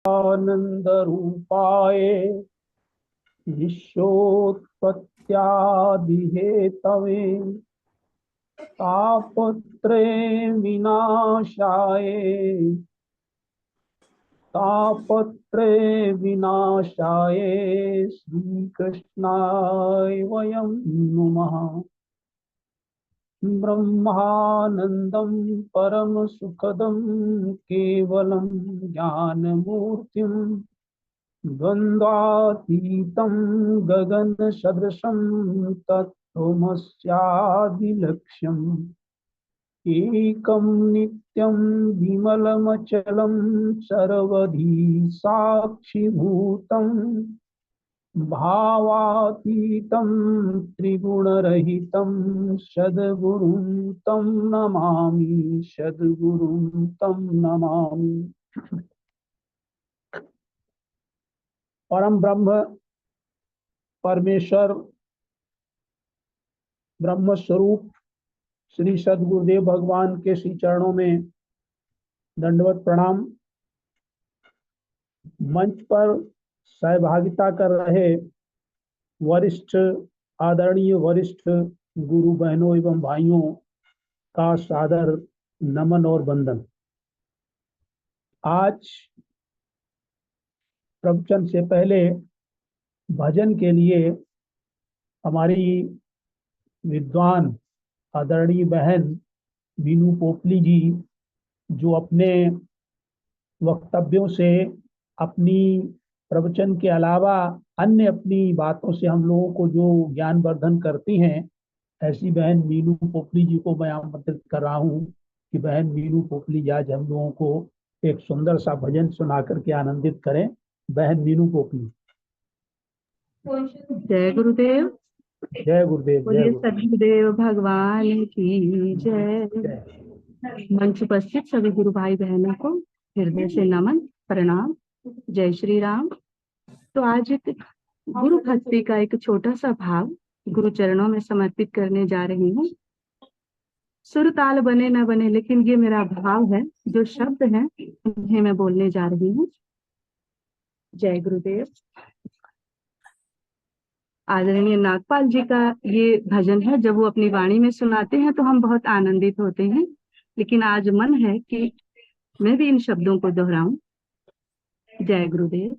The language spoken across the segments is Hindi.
आनंद रूपाय विश्वोत्पत्त्यादिहेतवे तापत्रय विनाशाय श्री कृष्णाय वयं नुमः। ब्रह्मानंदं परम सुखदं केवलं ज्ञानमूर्तिं द्वन्द्वातीतं गगनसदृशं तत्त्वमस्यादिलक्ष्यम् एकं नित्यं विमलमचलं सर्वधी साक्षिभूतं भावातीतं त्रिगुणरहितं सद्गुरुं तं नमामि, सद्गुरुं तं नमामि। परम ब्रह्म परमेश्वर ब्रह्म स्वरूप श्री सद्गुरुदेव भगवान के श्री चरणों में दंडवत प्रणाम। मंच पर सहभागिता कर रहे वरिष्ठ आदरणीय वरिष्ठ गुरु बहनों एवं भाइयों का सादर नमन और वंदन। आज प्रवचन से पहले भजन के लिए हमारी विद्वान आदरणीय बहन मीनू पोपली जी, जो अपने वक्तव्यों से, अपनी प्रवचन के अलावा अन्य अपनी बातों से हम लोगों को जो ज्ञानवर्धन करती हैं, ऐसी बहन मीनू पोपली जी को मैं आमंत्रित कर रहा हूँ कि बहन मीनू पोपली जी आज हम लोगों को एक सुंदर सा भजन सुना करके आनंदित करें। बहन मीनू पोपली। जय गुरुदेव। जय गुरुदेव। बोलिए सद्गुरुदेव भगवान की जय। मंच उपस्थित सभी गुरु भाई बहनों को हृदय से नमन प्रणाम। जय श्री राम। तो आज एक गुरु भक्ति का एक छोटा सा भाव गुरु चरणों में समर्पित करने जा रही हूँ। सुर ताल बने न बने, लेकिन ये मेरा भाव है, जो शब्द हैं उन्हें मैं बोलने जा रही हूँ। जय गुरुदेव। आदरणीय नागपाल जी का ये भजन है। जब वो अपनी वाणी में सुनाते हैं तो हम बहुत आनंदित होते हैं, लेकिन आज मन है कि मैं भी इन शब्दों को दोहराऊं। जय गुरुदेव।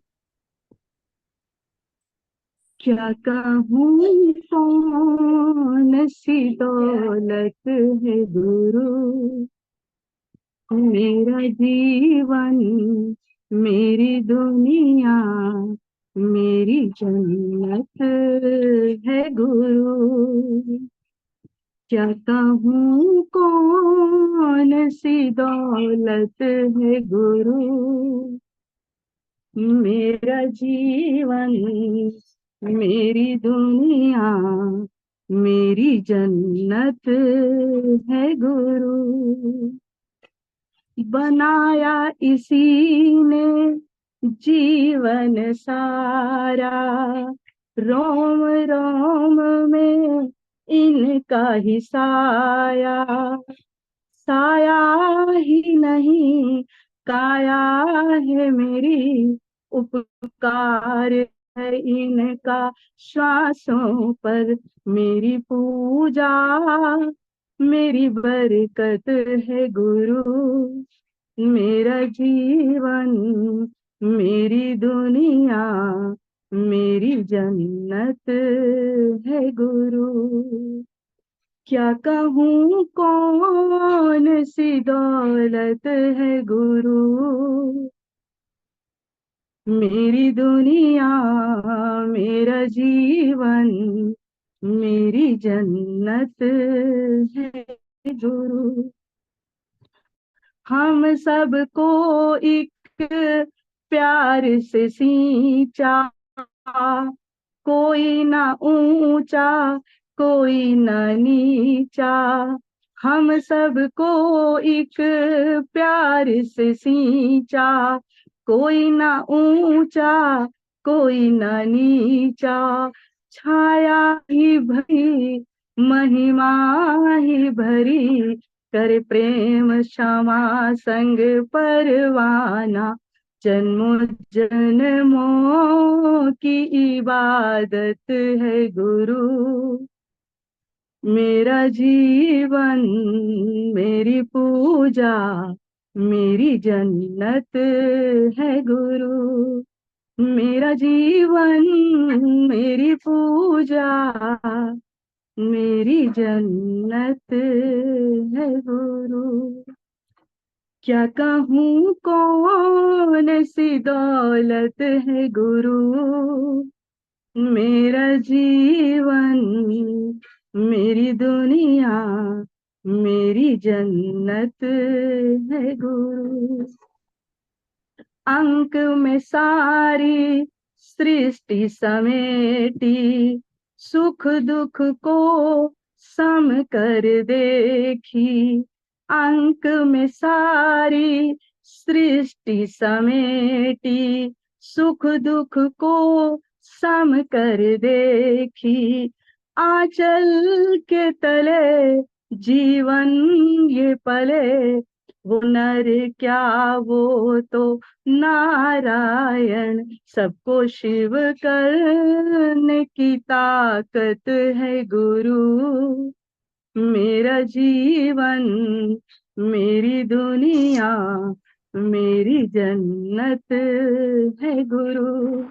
क्या कहूँ कौन सी दौलत है गुरु, मेरा जीवन मेरी दुनिया मेरी जन्नत है गुरु। क्या कहूँ कौन सी दौलत है गुरु, मेरा जीवन मेरी दुनिया मेरी जन्नत है गुरु। बनाया इसी ने जीवन सारा, रोम रोम में इनका ही साया। साया ही नहीं काया है मेरी, उपकार है इनका श्वासों पर मेरी पूजा, मेरी बरकत है गुरु। मेरा जीवन मेरी दुनिया मेरी जन्नत है गुरु। क्या कहूँ कौन सी दौलत है गुरु, मेरी दुनिया मेरा जीवन मेरी जन्नत है गुरु। हम सबको एक प्यार से सींचा, कोई ना ऊंचा कोई ना नीचा। हम सबको एक प्यार से सींचा, कोई ना ऊंचा कोई ना नीचा। छाया ही भरी महिमा ही भरी, कर प्रेम क्षमा संग परवाना। जन्मों जन्मों की इबादत है गुरु, मेरा जीवन मेरी पूजा मेरी जन्नत है गुरु, मेरा जीवन मेरी पूजा मेरी जन्नत है गुरु। क्या कहूँ कौन सी दौलत है गुरु, मेरा जीवन मेरी दुनिया मेरी जन्नत है गुरु। अंक में सारी सृष्टि समेटी, सुख दुख को सम कर देखी, अंक में सारी सृष्टि समेटी, सुख दुख को सम कर देखी, आंचल के तले जीवन ये पले, वो नर क्या वो तो नारायण, सबको शिव करने की ताकत है गुरु, मेरा जीवन मेरी दुनिया मेरी जन्नत है गुरु।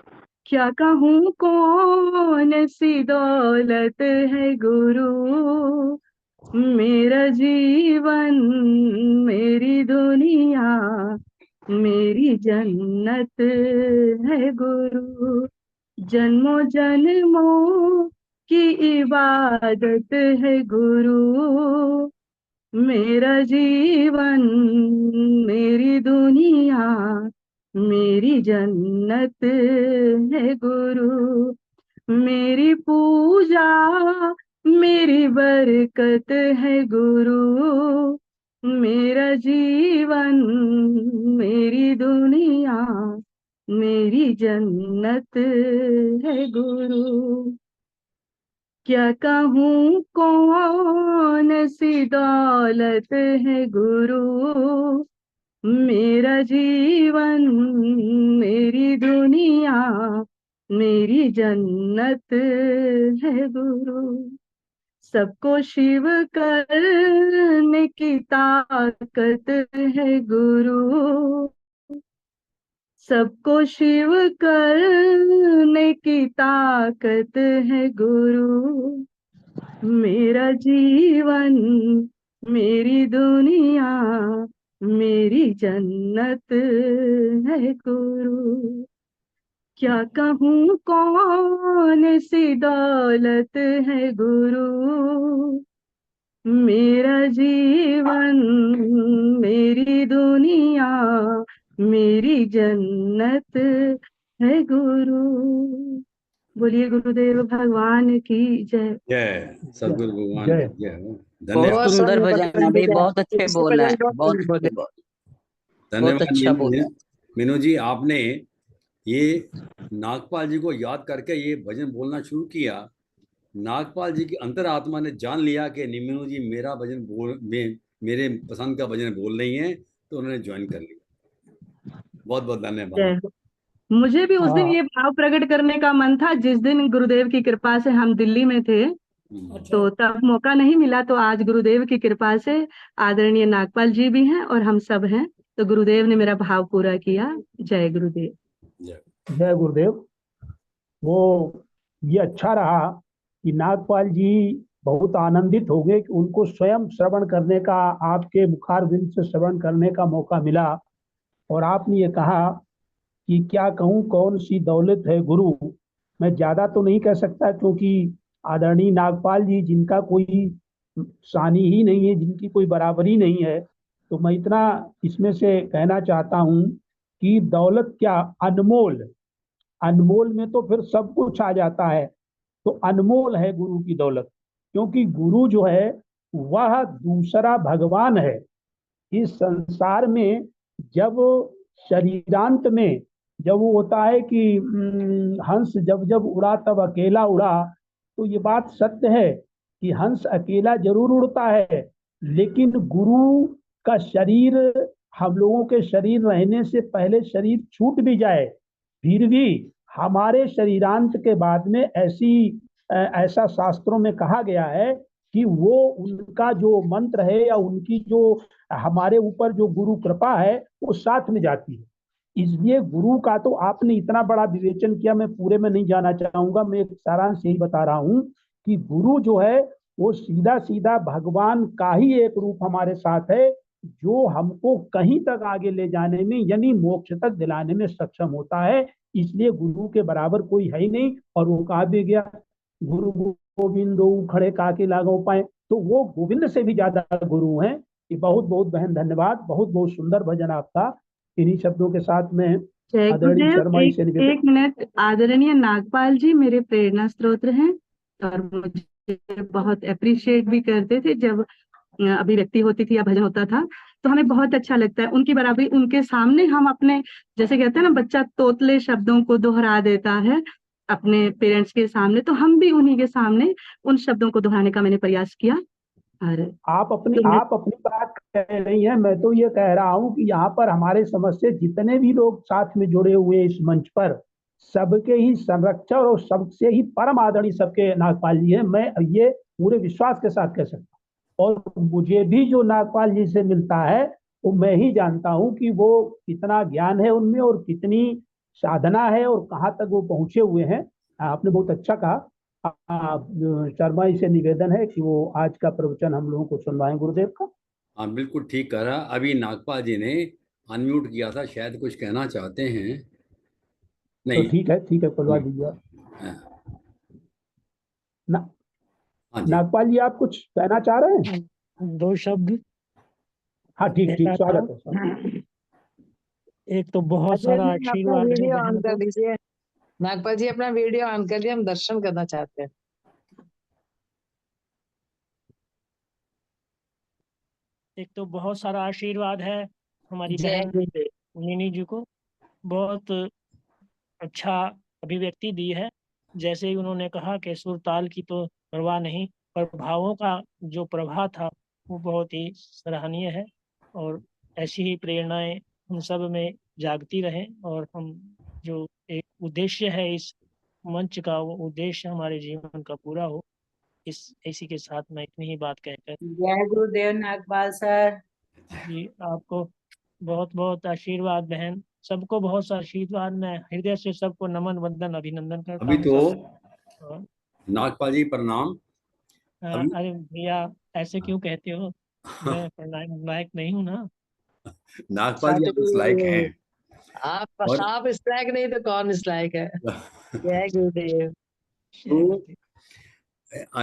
क्या कहूँ कौन सी दौलत है गुरु, मेरा जीवन मेरी दुनिया मेरी जन्नत है गुरु, जन्मों जन्मों की इबादत है गुरु, मेरा जीवन मेरी दुनिया मेरी जन्नत है गुरु, मेरी पूजा मेरी बरकत है गुरु, मेरा जीवन मेरी दुनिया मेरी जन्नत है गुरु। क्या कहूँ कौन सी दौलत है गुरु, मेरा जीवन मेरी दुनिया मेरी जन्नत है गुरु, सबको शिव करने की ताकत है गुरु, सबको शिव करने की ताकत है गुरु, मेरा जीवन मेरी दुनिया मेरी जन्नत है गुरु। क्या कहूँ कौन सी दौलत है गुरु, मेरा जीवन मेरी दुनिया मेरी जन्नत है गुरु। बोलिए गुरुदेव भगवान की जय। जय सदगुरु भगवान जय। की जय हो। बहुत धन्यवाद सुंदर भजन अभी, बहुत अच्छे बोल रहे हैं, बहुत बहुत धन्यवाद अच्छा बोल रहे हैं। मीनू जी, आपने ये नागपाल जी को याद करके ये भजन बोलना शुरू किया। नागपाल जी की अंतरात्मा ने जान लिया कि मीनू जी मेरा भजन मेरे पसंद का भजन बोल रही हैं, तो उन्होंने ज्वाइन कर लिया। बहुत बहुत धन्यवाद। जय हो। मुझे भी उस दिन हाँ। ये भाव प्रकट करने का मन था, जिस दिन गुरुदेव की कृपा से हम दिल्ली में थे, तो तब मौका नहीं मिला, तो आज गुरुदेव की कृपा से आदरणीय नागपाल जी भी हैं और हम सब हैं, तो गुरुदेव ने मेरा भाव पूरा किया। जय गुरुदेव। जय गुरुदेव। वो ये अच्छा रहा कि नागपाल जी बहुत आनंदित हो गए कि उनको स्वयं श्रवण करने का, आपके मुखारविंद से श्रवण करने का मौका मिला, और आपने ये कहा कि क्या कहूँ कौन सी दौलत है गुरु। मैं ज़्यादा तो नहीं कह सकता, क्योंकि आदरणीय नागपाल जी जिनका कोई सानी ही नहीं है, जिनकी कोई बराबरी नहीं है, तो मैं इतना इसमें से कहना चाहता हूँ कि दौलत क्या, अनमोल, अनमोल में तो फिर सब कुछ आ जाता है, तो अनमोल है गुरु की दौलत, क्योंकि गुरु जो है वह दूसरा भगवान है इस संसार में। जब शरीरांत में जब वो होता है कि हंस जब जब उड़ा तब अकेला उड़ा, तो ये बात सत्य है कि हंस अकेला जरूर उड़ता है, लेकिन गुरु का शरीर हम लोगों के शरीर रहने से पहले शरीर छूट भी जाए, फिर भी हमारे शरीरांत के बाद में ऐसा शास्त्रों में कहा गया है कि वो उनका जो मंत्र है या उनकी जो हमारे ऊपर जो गुरु कृपा है वो साथ में जाती है। इसलिए गुरु का तो आपने इतना बड़ा विवेचन किया, मैं पूरे में नहीं जाना चाहूंगा, मैं एक सारांश यही बता रहा हूँ कि गुरु जो है वो सीधा सीधा भगवान का ही एक रूप हमारे साथ है, जो हमको कहीं तक आगे ले जाने में यानी मोक्ष तक दिलाने में सक्षम होता है। इसलिए गुरु के बराबर कोई है ही नहीं। और वो कहा भी गया, गुरु गोविंद खड़े काके लागो पाए, तो वो गोविंद से भी ज्यादा गुरु हैं। ये बहुत बहुत बहन धन्यवाद, बहुत बहुत सुंदर भजन आपका। इन्हीं शब्दों के साथ में जय आदरणीय गुरुदेव। शर्मा जी से निवेदन। एक मिनट, आदरणीय नागपाल जी मेरे प्रेरणा स्रोत हैं और मुझे बहुत अप्रिशिएट भी करते थे जब अभिव्यक्ति होती थी या भजन होता था, तो हमें बहुत अच्छा लगता है। उनकी बराबरी उनके सामने हम अपने, जैसे कहते हैं ना बच्चा तोतले शब्दों को दोहरा देता है अपने पेरेंट्स के सामने, तो हम भी उन्हीं के सामने उन शब्दों को दोहराने का मैंने प्रयास किया। और आप अपनी बात कह रही हैं, मैं तो ये कह रहा हूं कि यहाँ पर हमारे समझ से जितने भी लोग साथ में जुड़े हुए इस मंच पर, सबके ही संरक्षक और सबसे ही परम आदरणीय सबके नागपाल जी हैं। मैं ये पूरे विश्वास के साथ कह सकता हूँ। और मुझे भी जो नागपाल जी से मिलता है वो मैं ही जानता हूँ कि वो कितना ज्ञान है उनमें और कितनी साधना है और कहाँ तक वो पहुंचे हुए हैं। आपने बहुत अच्छा कहा। शर्मा जी से निवेदन है कि वो आज का प्रवचन हम लोगों को सुनवाएं गुरुदेव का। हाँ बिल्कुल ठीक कह रहा। अभी नागपाल जी ने अनम्यूट किया था, शायद कुछ कहना चाहते हैं। तो नहीं। ठीक है खुलवा दीजिए आप। ना, हाँ जी। नागपाल जी आप कुछ कहना चाह रहे हैं? दो शब्द हाँ ठीक कहना था। स्वागत है स्वागत। एक तो बहुत अजय सारा जी अपना आशीर्वाद है वीडियो बहन ऑन कर को। लीजिए। नागपाल जी अपना वीडियो ऑन कर लिया, हम दर्शन करना चाहते हैं। एक तो बहुत सारा आशीर्वाद है हमारी जय बहन गुरुदेव। नीनी जी को, बहुत अच्छा अभिव्यक्ति दी है। जैसे ही उन्होंने कहा कि सुर ताल की तो परवाह नहीं, पर भावों का जो प्रवाह था वो बहुत ही सराहनीय है। और ऐसी ही प्रेरणाएं हम सब में जागती रहें और हम जो एक उद्देश्य है इस मंच का, वो उद्देश्य हमारे जीवन का पूरा हो। इसी के साथ मैं इतनी ही बात कहकर जय गुरुदेव नागपाल सर। जी आपको बहुत बहुत आशीर्वाद बहन, सबको बहुत सा आशीर्वाद। मैं हृदय से सबको नमन वंदन अभिनंदन करता अभी हूँ तो और, नागपाल जी प्रणाम। अभी अरे भैया ऐसे क्यों कहते हो, मैं प्रणाम लायक नहीं हूँ ना। नागपाल जी आप उस लायक हैं। और आप इस लायक नहीं तो कौन इस लायक है। जय गुरुदेव। तो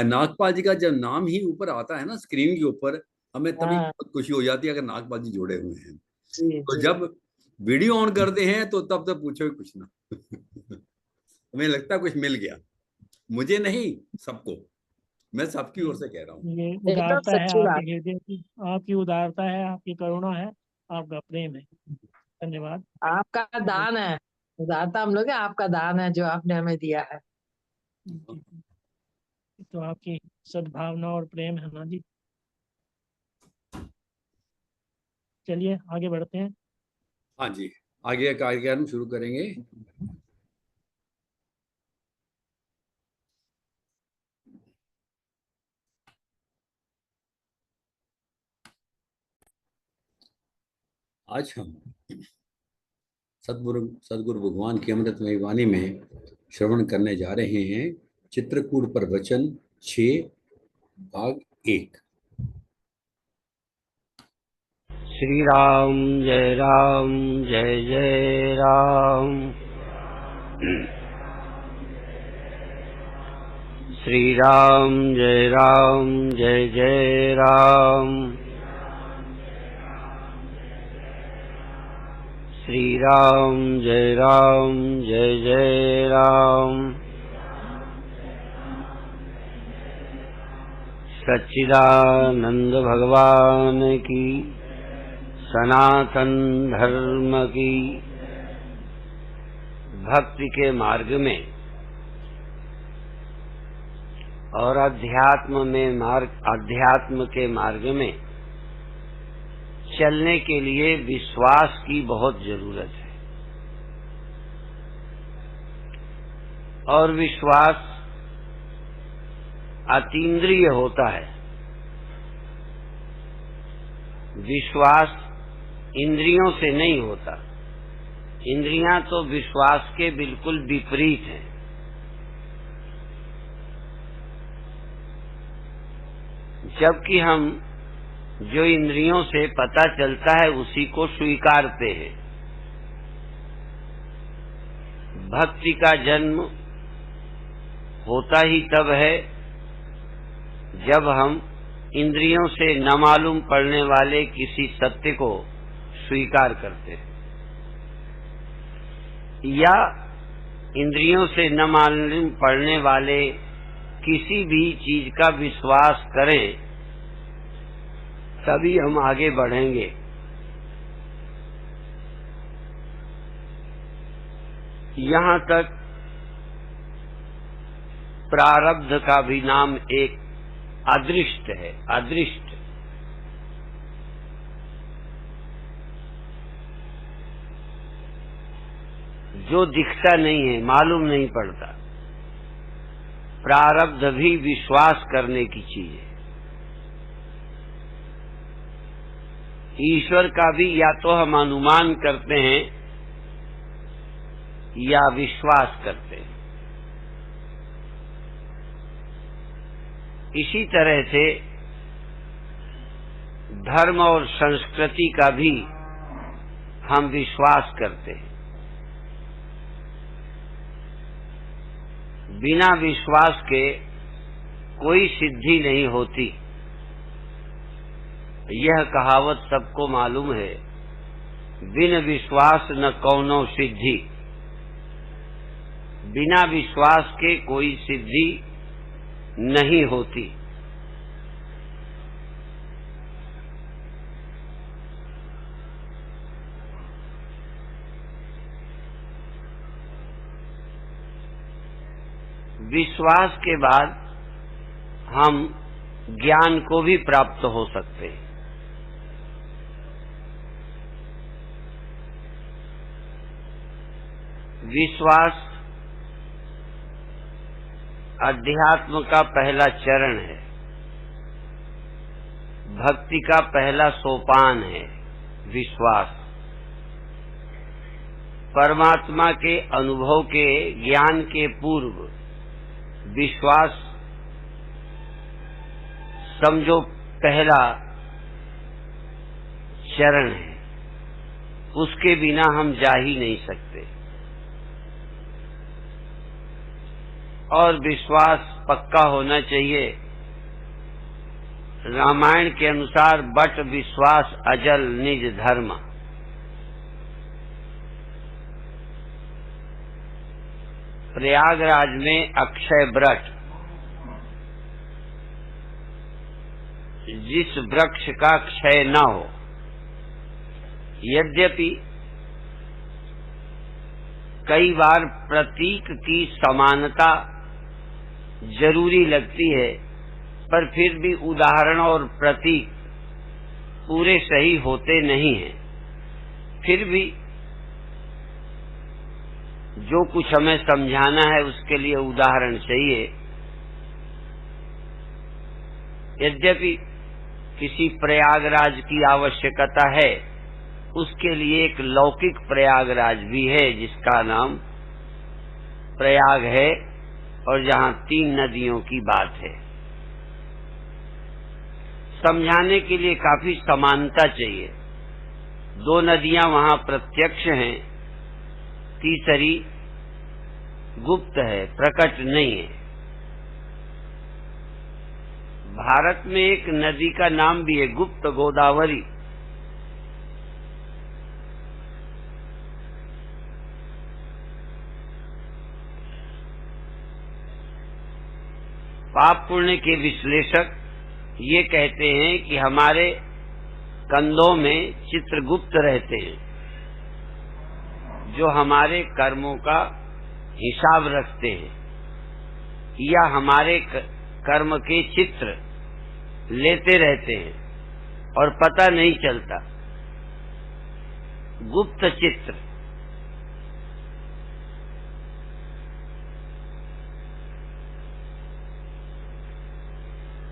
नागपाल जी का जब नाम ही ऊपर आता है ना स्क्रीन के ऊपर, हमें तभी हाँ बहुत खुशी हो जाती है अगर नागपाल जी जुड़े हुए हैं। जी तो जी। जब वीडियो ऑन करते हैं तो तब तक पूछो ही कुछ ना। हमें लगता है कुछ मिल गया, मुझे नहीं सबको, मैं सबकी ओर से कह रहा हूँ। ये एकदम उदारता है सच्ची बात। आपके हृदय की, आपकी उदारता है, आपकी करुणा है, आपका प्रेम है। धन्यवाद। आपका दान है, उदारता हम लोग है, आपका दान है जो आपने हमें दिया है। तो आपकी सद्भावना और प्रेम है ना जी। चलिए आगे बढ़ते हैं। हाँ जी, आगे का कार्यक्रम शुरू करेंगे। आज हम सदगुरु भगवान की अमृतमयी वाणी में श्रवण करने जा रहे हैं चित्रकूट पर वचन 6 भाग 1। श्री राम जय राम। श्री राम जय राम। श्री राम जय राम। सच्चिदानंद भगवान की, सनातन धर्म की। भक्ति के मार्ग में और अध्यात्म के मार्ग में चलने के लिए विश्वास की बहुत जरूरत है। और विश्वास अतीन्द्रिय होता है। विश्वास इंद्रियों से नहीं होता। इंद्रियां तो विश्वास के बिल्कुल विपरीत हैं। जबकि हम जो इंद्रियों से पता चलता है उसी को स्वीकारते हैं। भक्ति का जन्म होता ही तब है जब हम इंद्रियों से न मालूम पड़ने वाले किसी सत्य को स्वीकार करते हैं, या इंद्रियों से न मालूम पड़ने वाले किसी भी चीज का विश्वास करें, तभी हम आगे बढ़ेंगे। यहाँ तक प्रारब्ध का भी नाम एक अदृष्ट है। अदृष्ट जो दिखता नहीं है, मालूम नहीं पड़ता। प्रारब्ध भी विश्वास करने की चीज है। ईश्वर का भी या तो हम अनुमान करते हैं या विश्वास करते हैं। इसी तरह से धर्म और संस्कृति का भी हम विश्वास करते हैं। बिना विश्वास के कोई सिद्धि नहीं होती। यह कहावत सबको मालूम है, बिन विश्वास न कौनो सिद्धि। बिना विश्वास के कोई सिद्धि नहीं होती। विश्वास के बाद हम ज्ञान को भी प्राप्त हो सकते हैं। विश्वास अध्यात्म का पहला चरण है, भक्ति का पहला सोपान है। विश्वास परमात्मा के अनुभव के ज्ञान के पूर्व विश्वास समझो पहला चरण है। उसके बिना हम जा ही नहीं सकते। और विश्वास पक्का होना चाहिए। रामायण के अनुसार बट विश्वास अजल निज धर्म। प्रयागराज में अक्षय व्रत, जिस वृक्ष का क्षय न हो, यद्यपि कई बार प्रतीक की समानता जरूरी लगती है, पर फिर भी उदाहरण और प्रतीक पूरे सही होते नहीं हैं। फिर भी जो कुछ हमें समझाना है उसके लिए उदाहरण चाहिए। यद्यपि किसी प्रयागराज की आवश्यकता है, उसके लिए एक लौकिक प्रयागराज भी है जिसका नाम प्रयाग है और जहां 3 नदियों की बात है। समझाने के लिए काफी समानता चाहिए। 2 नदियां वहां प्रत्यक्ष हैं, तीसरी गुप्त है, प्रकट नहीं है। भारत में एक नदी का नाम भी है, गुप्त गोदावरी। पाप पुण्य के विश्लेषक ये कहते हैं कि हमारे कंधों में चित्रगुप्त रहते हैं, जो हमारे कर्मों का हिसाब रखते हैं या हमारे कर्म के चित्र लेते रहते हैं और पता नहीं चलता। गुप्त चित्र,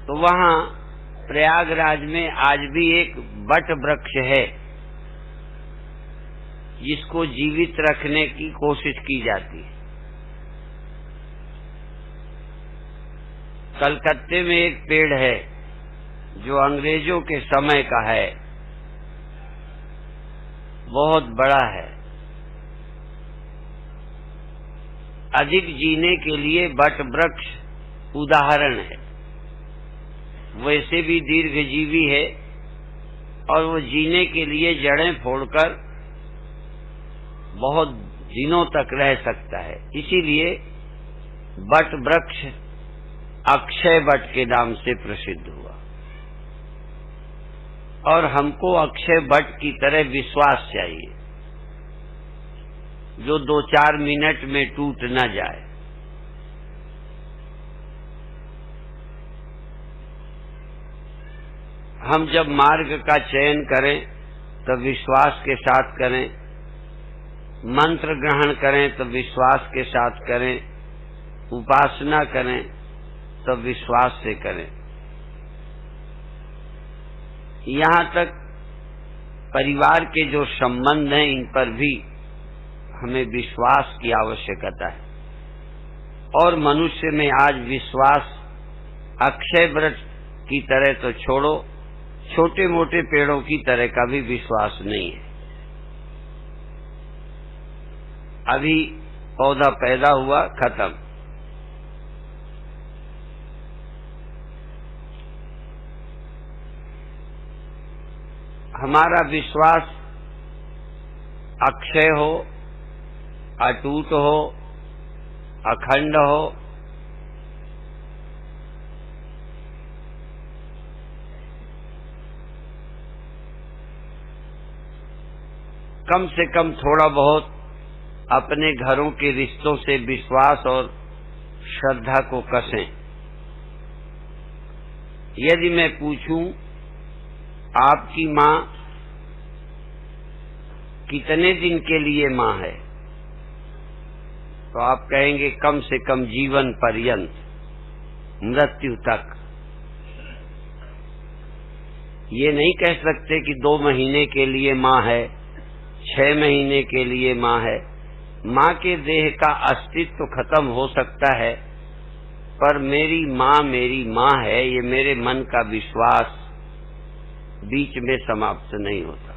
तो वहाँ प्रयागराज में आज भी एक बट वृक्ष है जिसको जीवित रखने की कोशिश की जाती है। कलकत्ते में एक पेड़ है जो अंग्रेजों के समय का है, बहुत बड़ा है। अधिक जीने के लिए बट वृक्ष उदाहरण है। वैसे भी दीर्घजीवी है और वो जीने के लिए जड़ें फोड़कर बहुत दिनों तक रह सकता है। इसीलिए बट वृक्ष अक्षय बट के नाम से प्रसिद्ध हुआ। और हमको अक्षय बट की तरह विश्वास चाहिए जो 2-4 मिनट में टूट न जाए। हम जब मार्ग का चयन करें तो विश्वास के साथ करें, मंत्र ग्रहण करें तो विश्वास के साथ करें, उपासना करें तो विश्वास से करें। यहाँ तक परिवार के जो संबंध हैं इन पर भी हमें विश्वास की आवश्यकता है। और मनुष्य में आज विश्वास अक्षय वृक्ष की तरह तो छोड़ो, छोटे मोटे पेड़ों की तरह का भी विश्वास नहीं है। अभी पौधा पैदा हुआ, खत्म। हमारा विश्वास अक्षय हो, अटूट हो, अखंड हो। कम से कम थोड़ा बहुत अपने घरों के रिश्तों से विश्वास और श्रद्धा को कसें। यदि मैं पूछूं आपकी मां कितने दिन के लिए मां है, तो आप कहेंगे कम से कम जीवन पर्यंत, मृत्यु तक। ये नहीं कह सकते कि 2 महीने के लिए मां है, 6 महीने के लिए मां है। मां के देह का अस्तित्व खत्म हो सकता है, पर मेरी मां है, ये मेरे मन का विश्वास बीच में समाप्त नहीं होता।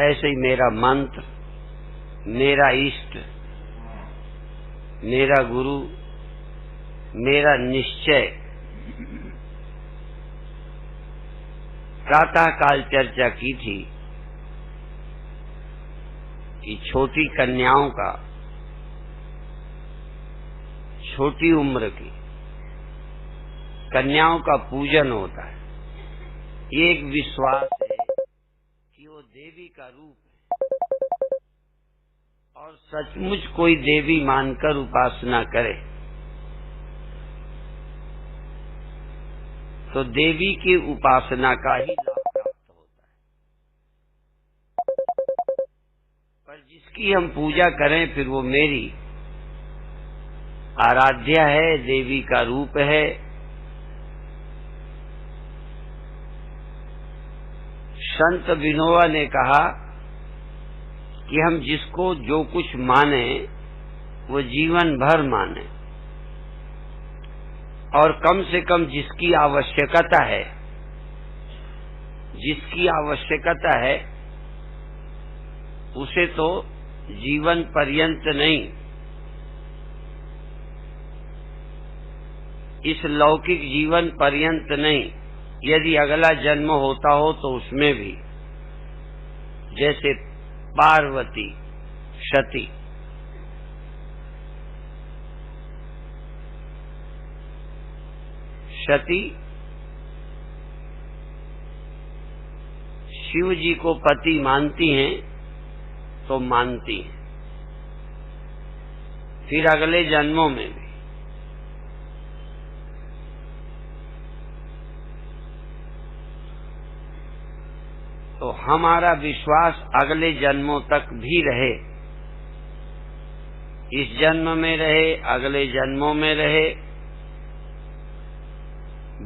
ऐसे ही मेरा मंत्र, मेरा इष्ट, मेरा गुरु, मेरा निश्चय। प्रातः काल चर्चा की थी कि छोटी कन्याओं का, छोटी उम्र की कन्याओं का पूजन होता है। ये एक विश्वास है कि वो देवी का रूप है और सचमुच कोई देवी मानकर उपासना करे तो देवी की उपासना का ही लाभ प्राप्त होता है। पर जिसकी हम पूजा करें फिर वो मेरी आराध्या है, देवी का रूप है। संत विनोबा ने कहा कि हम जिसको जो कुछ माने वो जीवन भर माने, और कम से कम जिसकी आवश्यकता है उसे तो जीवन पर्यंत नहीं, इस लौकिक जीवन पर्यंत नहीं, यदि अगला जन्म होता हो तो उसमें भी, जैसे पार्वती, सती। सती शिव जी को पति मानती हैं तो मानती हैं, फिर अगले जन्मों में भी। हमारा विश्वास अगले जन्मों तक भी रहे, इस जन्म में रहे, अगले जन्मों में रहे।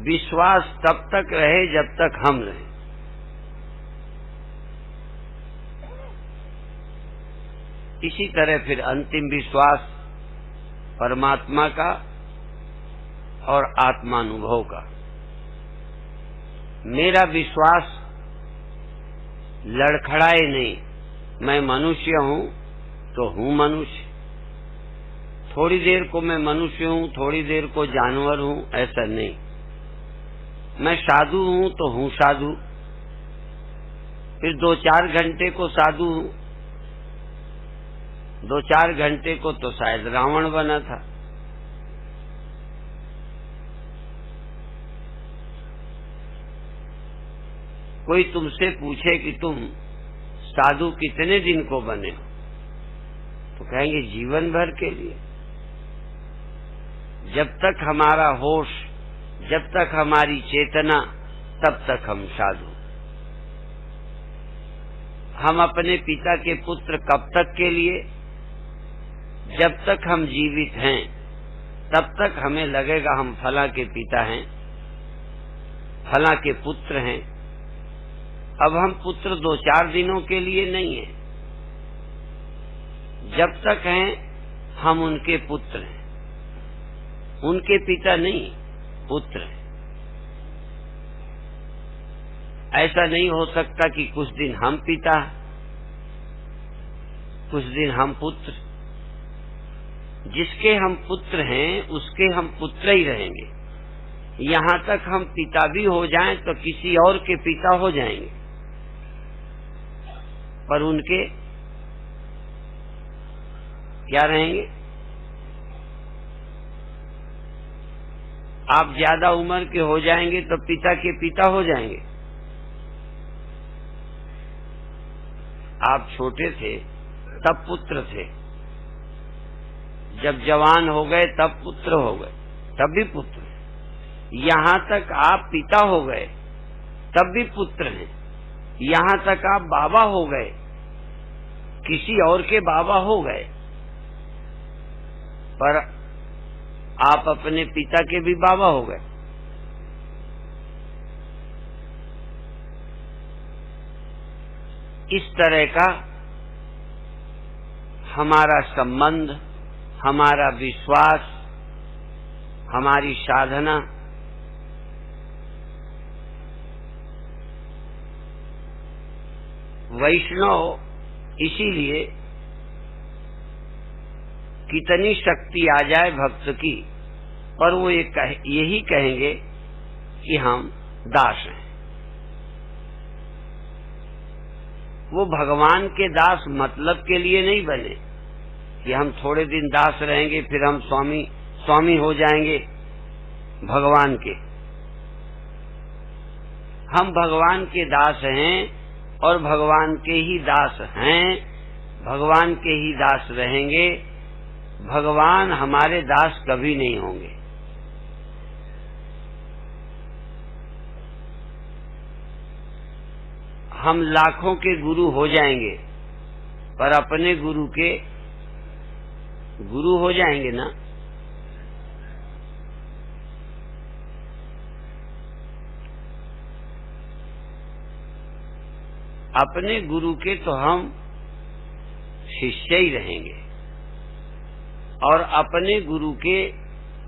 विश्वास तब तक रहे जब तक हम रहें। इसी तरह फिर अंतिम विश्वास परमात्मा का और आत्मानुभव का। मेरा विश्वास लड़खड़ाए नहीं, मैं मनुष्य हूं तो हूं मनुष्य, थोड़ी देर को मैं मनुष्य हूं, थोड़ी देर को जानवर हूं, ऐसा नहीं। मैं साधु हूं तो हूं साधु, फिर 2-4 घंटे को साधु हूं, 2-4 घंटे को तो शायद रावण बना था। कोई तुमसे पूछे कि तुम साधु कितने दिन को बने हो, तो कहेंगे जीवन भर के लिए। जब तक हमारा होश, जब तक हमारी चेतना, तब तक हम साधु। हम अपने पिता के पुत्र कब तक के लिए? जब तक हम जीवित हैं तब तक हमें लगेगा हम फला के पिता हैं, फला के पुत्र हैं। अब हम पुत्र 2-4 दिनों के लिए नहीं हैं, जब तक हैं हम उनके पुत्र हैं, उनके पिता नहीं, पुत्र हैं। ऐसा नहीं हो सकता कि कुछ दिन हम पिता, कुछ दिन हम पुत्र। जिसके हम पुत्र हैं उसके हम पुत्र ही रहेंगे। यहां तक हम पिता भी हो जाएं तो किसी और के पिता हो जाएंगे, पर उनके क्या रहेंगे? आप ज्यादा उम्र के हो जाएंगे तो पिता के पिता हो जाएंगे। आप छोटे थे तब पुत्र थे, जब जवान हो गए तब पुत्र हो गए, तब भी पुत्र। यहां तक आप पिता हो गए तब भी पुत्र हैं। यहां तक आप बाबा हो गए, किसी और के बाबा हो गए, पर आप अपने पिता के भी बाबा हो गए। इस तरह का हमारा संबंध, हमारा विश्वास, हमारी साधना वैष्णव इसीलिए कितनी शक्ति आ जाए भक्त की, पर वो यही कहेंगे कि हम दास हैं। वो भगवान के दास मतलब के लिए नहीं बने कि हम थोड़े दिन दास रहेंगे फिर हम स्वामी हो जाएंगे भगवान के। हम भगवान के दास हैं और भगवान के ही दास हैं, भगवान के ही दास रहेंगे। भगवान हमारे दास कभी नहीं होंगे। हम लाखों के गुरु हो जाएंगे पर अपने गुरु के गुरु हो जाएंगे ना। अपने गुरु के तो हम शिष्य ही रहेंगे और अपने गुरु के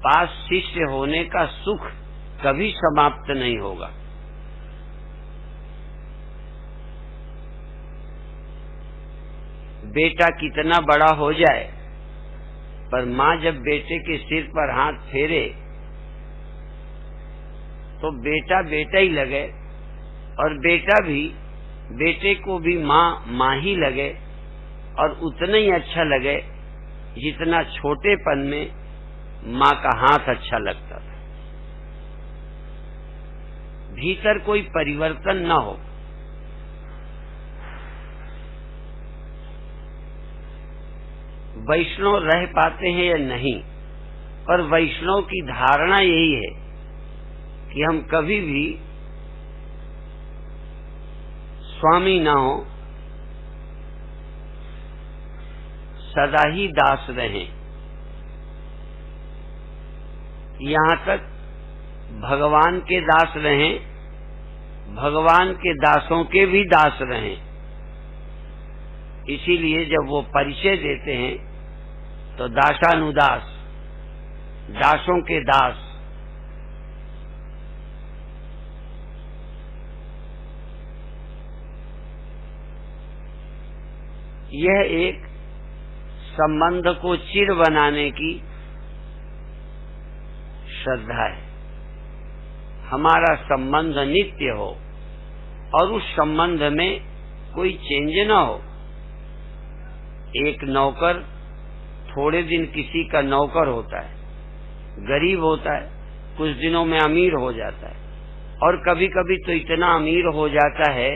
पास शिष्य होने का सुख कभी समाप्त नहीं होगा। बेटा कितना बड़ा हो जाए, पर माँ जब बेटे के सिर पर हाथ फेरे तो बेटा बेटा ही लगे और बेटे को भी माँ ही लगे और उतना ही अच्छा लगे जितना छोटेपन में माँ का हाथ अच्छा लगता था। भीतर कोई परिवर्तन न हो। वैष्णव रह पाते हैं या नहीं, पर वैष्णव की धारणा यही है कि हम कभी भी स्वामी ना हो, सदा ही दास रहें। यहाँ तक भगवान के दास रहें, भगवान के दासों के भी दास रहें। इसीलिए जब वो परिचय देते हैं तो दासानुदास, दासों के दास। यह एक संबंध को चिर बनाने की श्रद्धा है। हमारा संबंध नित्य हो और उस संबंध में कोई चेंज न हो। एक नौकर थोड़े दिन किसी का नौकर होता है, गरीब होता है, कुछ दिनों में अमीर हो जाता है, और कभी कभी तो इतना अमीर हो जाता है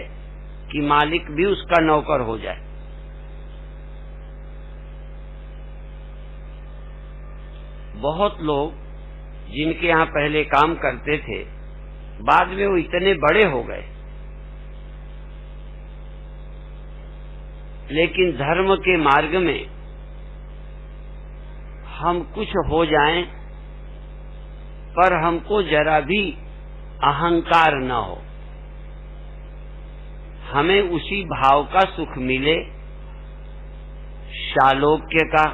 कि मालिक भी उसका नौकर हो जाए। बहुत लोग जिनके यहाँ पहले काम करते थे, बाद में वो इतने बड़े हो गए, लेकिन धर्म के मार्ग में हम कुछ हो जाएं, पर हमको जरा भी अहंकार न हो। हमें उसी भाव का सुख मिले, शालोक्य का,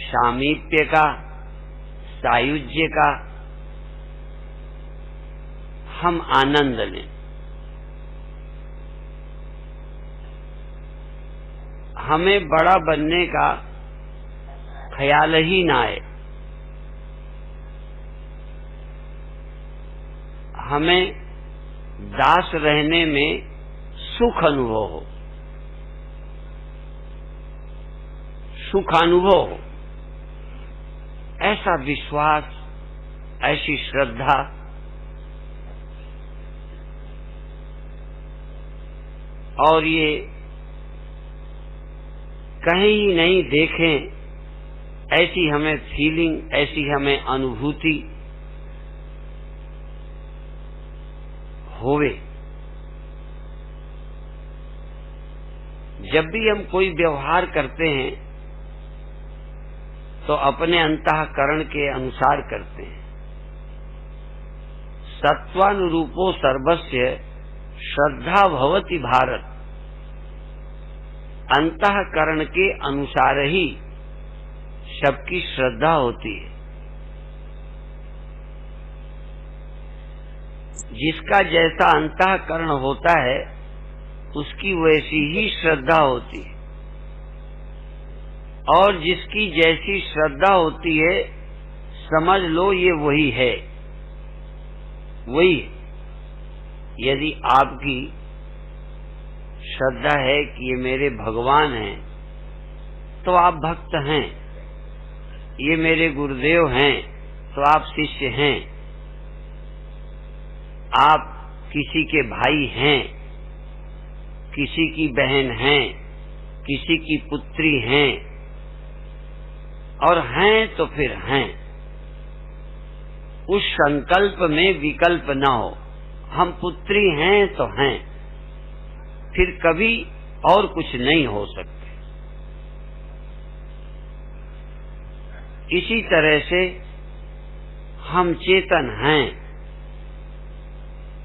सामीप्य का, सायुज्य का हम आनंद लें। हमें बड़ा बनने का ख्याल ही ना आए। हमें दास रहने में सुख अनुभव हो, सुख अनुभव हो, ऐसा विश्वास, ऐसी श्रद्धा और ये कहीं नहीं देखें, ऐसी हमें फीलिंग, ऐसी हमें अनुभूति होवे। जब भी हम कोई व्यवहार करते हैं तो अपने अंतःकरण के अनुसार करते हैं। सत्वानुरूपो सर्वस्य श्रद्धा भवति भारत। अंतःकरण के अनुसार ही सबकी श्रद्धा होती है। जिसका जैसा अंतःकरण होता है उसकी वैसी ही श्रद्धा होती है, और जिसकी जैसी श्रद्धा होती है समझ लो ये वही है, वही। यदि आपकी श्रद्धा है कि ये मेरे भगवान हैं तो आप भक्त हैं, ये मेरे गुरुदेव हैं तो आप शिष्य हैं, आप किसी के भाई हैं, किसी की बहन हैं, किसी की पुत्री हैं, और हैं तो फिर हैं। उस संकल्प में विकल्प न हो। हम पुत्री हैं तो हैं, फिर कभी और कुछ नहीं हो सकते। इसी तरह से हम चेतन हैं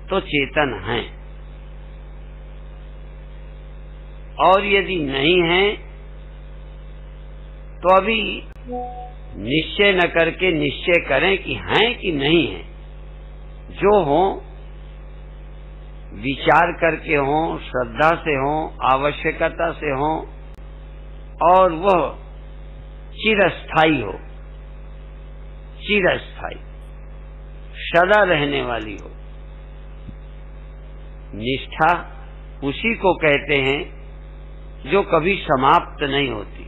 तो चेतन हैं, और यदि नहीं हैं तो अभी निश्चय न करके निश्चय करें कि हैं कि नहीं हैं। जो हो विचार करके हो, श्रद्धा से हो, आवश्यकता से हो, और वह चिरस्थायी हो, चिरस्थायी सदा रहने वाली हो। निष्ठा उसी को कहते हैं जो कभी समाप्त नहीं होती।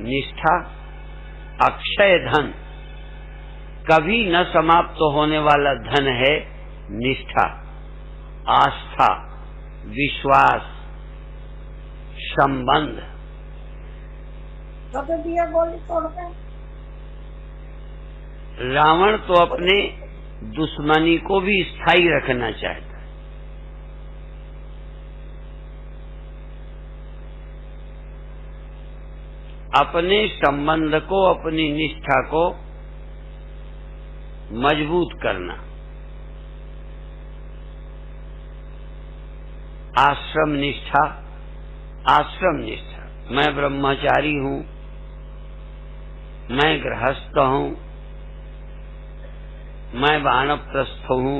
निष्ठा अक्षय धन, कभी न समाप्त होने वाला धन है निष्ठा। आस्था, विश्वास, संबंध। रावण तो अपने दुश्मनी को भी स्थायी रखना चाहता है, अपने संबंध को, अपनी निष्ठा को मजबूत करना। आश्रम निष्ठा, आश्रम निष्ठा। मैं ब्रह्मचारी हूं, मैं गृहस्थ हूं, मैं वानप्रस्थ हूं,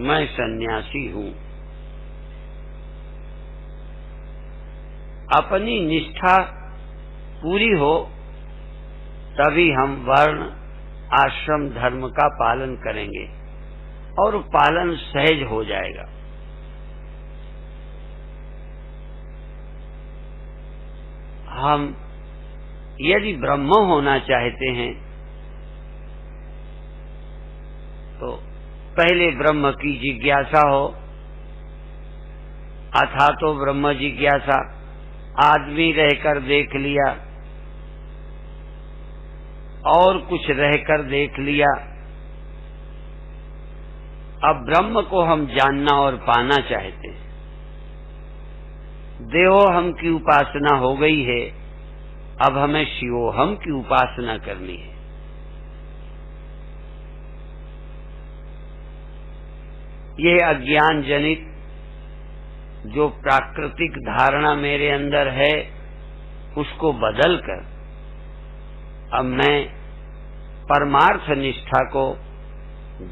मैं सन्यासी हूं। अपनी निष्ठा पूरी हो तभी हम वर्ण आश्रम धर्म का पालन करेंगे और पालन सहज हो जाएगा। हम यदि ब्रह्म होना चाहते हैं तो पहले ब्रह्म की जिज्ञासा हो। अथा तो ब्रह्म जिज्ञासा, आदमी रहकर देख लिया और कुछ रहकर देख लिया। अब ब्रह्म को हम जानना और पाना चाहते हैं। देवोहम की उपासना हो गई है, अब हमें शिवोहम की उपासना करनी है। यह अज्ञान जनित जो प्राकृतिक धारणा मेरे अंदर है उसको बदलकर अब मैं परमार्थ निष्ठा को,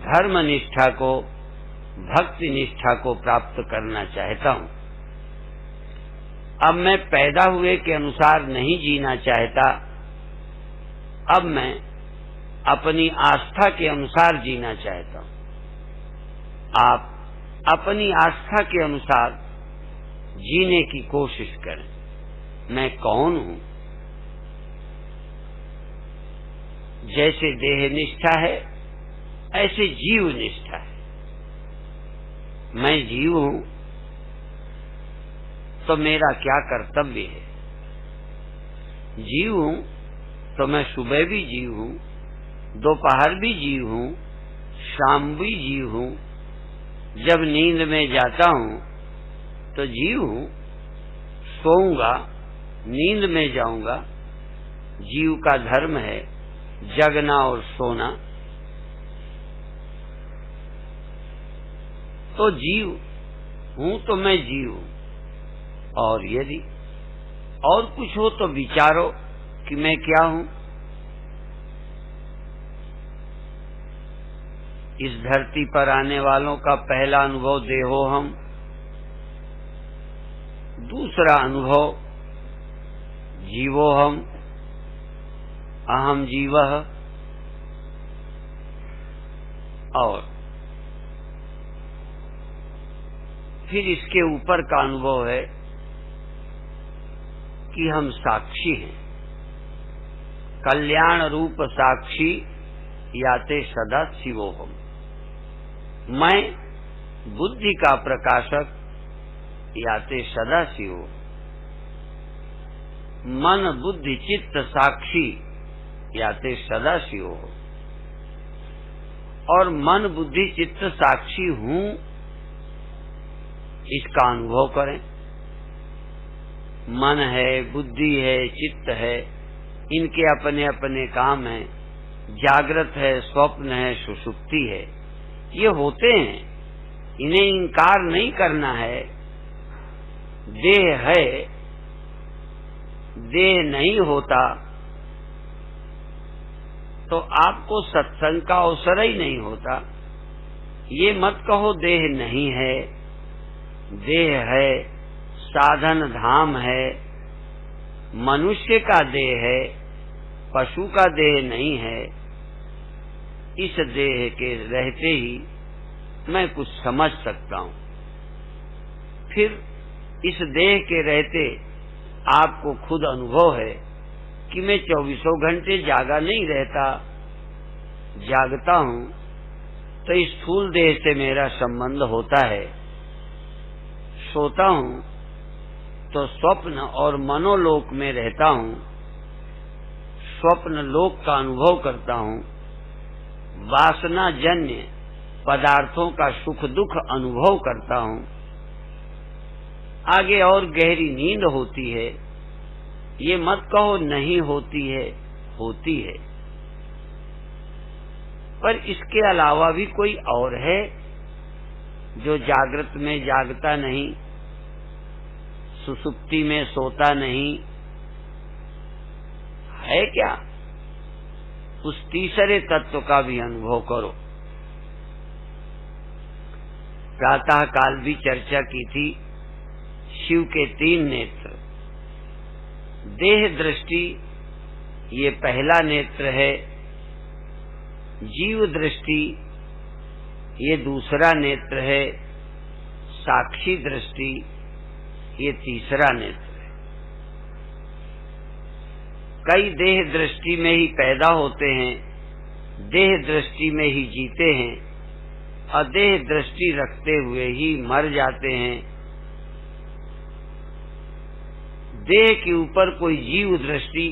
धर्म निष्ठा को, भक्ति निष्ठा को प्राप्त करना चाहता हूं। अब मैं पैदा हुए के अनुसार नहीं जीना चाहता, अब मैं अपनी आस्था के अनुसार जीना चाहता हूं। आप अपनी आस्था के अनुसार जीने की कोशिश करें। मैं कौन हूं? जैसे देह निष्ठा है ऐसे जीव निष्ठा है। मैं जीव हूं तो मेरा क्या कर्तव्य है? जीव हूं तो मैं सुबह भी जीव हूं, दोपहर भी जीव हूं, शाम भी जीव हूं, जब नींद में जाता हूं तो जीव हूं, सोऊंगा, नींद में जाऊंगा। जीव का धर्म है जगना और सोना। तो जीव हूं तो मैं जीव हूं। और यदि और कुछ हो तो विचारो कि मैं क्या हूं। इस धरती पर आने वालों का पहला अनुभव देहोहम, दूसरा अनुभव जीवोहम, अहम जीवः, और फिर इसके ऊपर का अनुभव है कि हम साक्षी हैं। कल्याण रूप साक्षी याते सदा शिवोहम। मैं बुद्धि का प्रकाशक याते सदा शिव। मन बुद्धि चित्त साक्षी याते सदा शिव। और मन बुद्धि चित्त साक्षी हूं इसका अनुभव करें। मन है, बुद्धि है, चित्त है, इनके अपने अपने काम हैं। जागृत है, स्वप्न है, सुषुप्ति है, ये होते हैं, इन्हें इनकार नहीं करना है। देह है, देह नहीं होता तो आपको सत्संग का अवसर ही नहीं होता। ये मत कहो देह नहीं है, देह है, साधन धाम है, मनुष्य का देह है, पशु का देह नहीं है। इस देह के रहते ही मैं कुछ समझ सकता हूं। फिर इस देह के रहते आपको खुद अनुभव है कि मैं 24 घंटे जागा नहीं रहता, जागता हूं तो इस स्थूल देह से मेरा संबंध होता है। सोता हूं तो स्वप्न और मनोलोक में रहता हूं, स्वप्न लोक का अनुभव करता हूं, वासना जन्य पदार्थों का सुख दुख अनुभव करता हूं। आगे और गहरी नींद होती है ये मत कहो नहीं होती है, होती है। पर इसके अलावा भी कोई और है जो जागृत में जागता नहीं, सुसुप्ति में सोता नहीं, है क्या? उस तीसरे तत्व का भी अनुभव करो। प्रातः काल भी चर्चा की थी शिव के 3 नेत्र। देह दृष्टि ये पहला नेत्र है, जीव दृष्टि ये दूसरा नेत्र है, साक्षी दृष्टि ये तीसरा नेत्र है। कई देह दृष्टि में ही पैदा होते हैं, देह दृष्टि में ही जीते हैं, अदेह दृष्टि रखते हुए ही मर जाते हैं। देह के ऊपर कोई जीव दृष्टि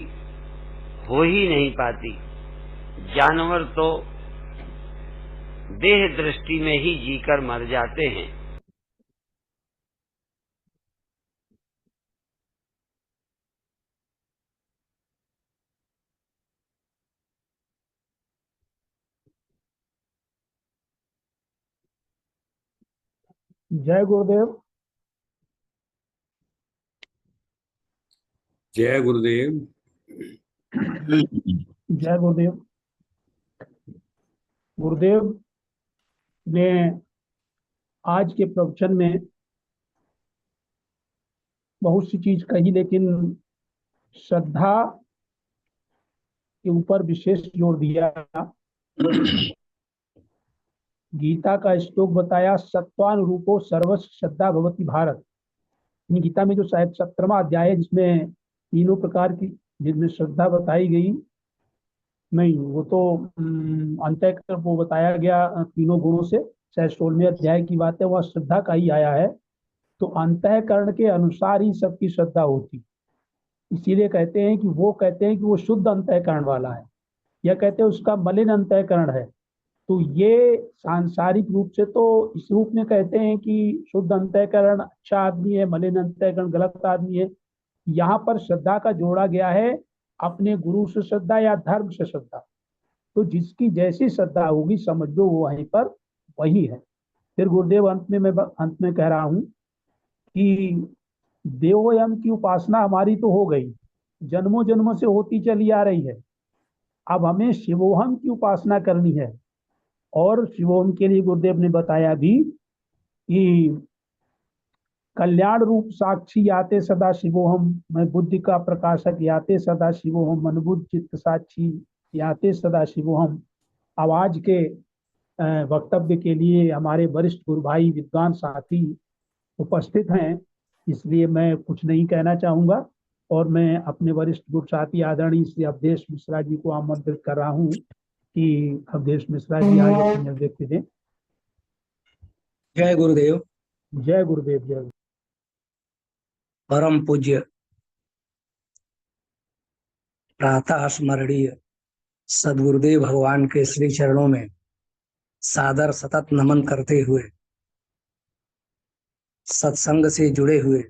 हो ही नहीं पाती। जानवर तो देह दृष्टि में ही जीकर मर जाते हैं। जय गुरुदेव। जय गुरुदेव। जय गुरुदेव। गुरुदेव ने आज के प्रवचन में बहुत सी चीज कही, लेकिन श्रद्धा के ऊपर विशेष जोर दिया। गीता का श्लोक बताया, सत्वानुरूपो सर्वस्य श्रद्धा भवति भारत। गीता में जो शायद 17वां अध्याय है, जिसमें तीनों प्रकार की जिसमें श्रद्धा बताई गई, नहीं वो तो अंतःकरण वो बताया गया तीनों गुणों से, शायद 16वें अध्याय की बात है, वह श्रद्धा का ही आया है। तो अंतःकरण के अनुसार ही सबकी श्रद्धा होती, इसीलिए कहते हैं कि वो शुद्ध अंतःकरण वाला है, या कहते हैं उसका मलिन अंतःकरण है। तो ये सांसारिक रूप से तो इस रूप में कहते हैं कि शुद्ध अंतःकरण अच्छा आदमी है, मलिन अंतःकरण गलत आदमी है। यहाँ पर श्रद्धा का जोड़ा गया है अपने गुरु से श्रद्धा या धर्म से श्रद्धा। तो जिसकी जैसी श्रद्धा होगी समझ लो वो वहीं पर वही है। फिर गुरुदेव अंत में कह रहा हूँ कि देवोयम की उपासना हमारी तो हो गई, जन्मों जन्मों से होती चली आ रही है। अब हमें शिवोहम की उपासना करनी है, और शिवोहम के लिए गुरुदेव ने बताया भी कि कल्याण रूप साक्षी याते सदा शिवोहम, मैं बुद्धि का प्रकाशक याते सदा शिवोहम, मन बुद्धि चित्त साक्षी याते सदा शिवोहम। आवाज के वक्तव्य के लिए हमारे वरिष्ठ गुरु भाई विद्वान साथी उपस्थित हैं, इसलिए मैं कुछ नहीं कहना चाहूंगा, और मैं अपने वरिष्ठ गुरु साथी आदरणीय श्री अवधेश मिश्रा जी को आमंत्रित कर रहा हूँ कि अवधेश मिश्रा जी आज अपने व्यक्ति दें। जय गुरुदेव। जय गुरुदेव। जय परम पूज्य प्रातः स्मरणीय सदगुरुदेव भगवान के श्री चरणों में सादर सतत नमन करते हुए सत्संग से जुड़े हुए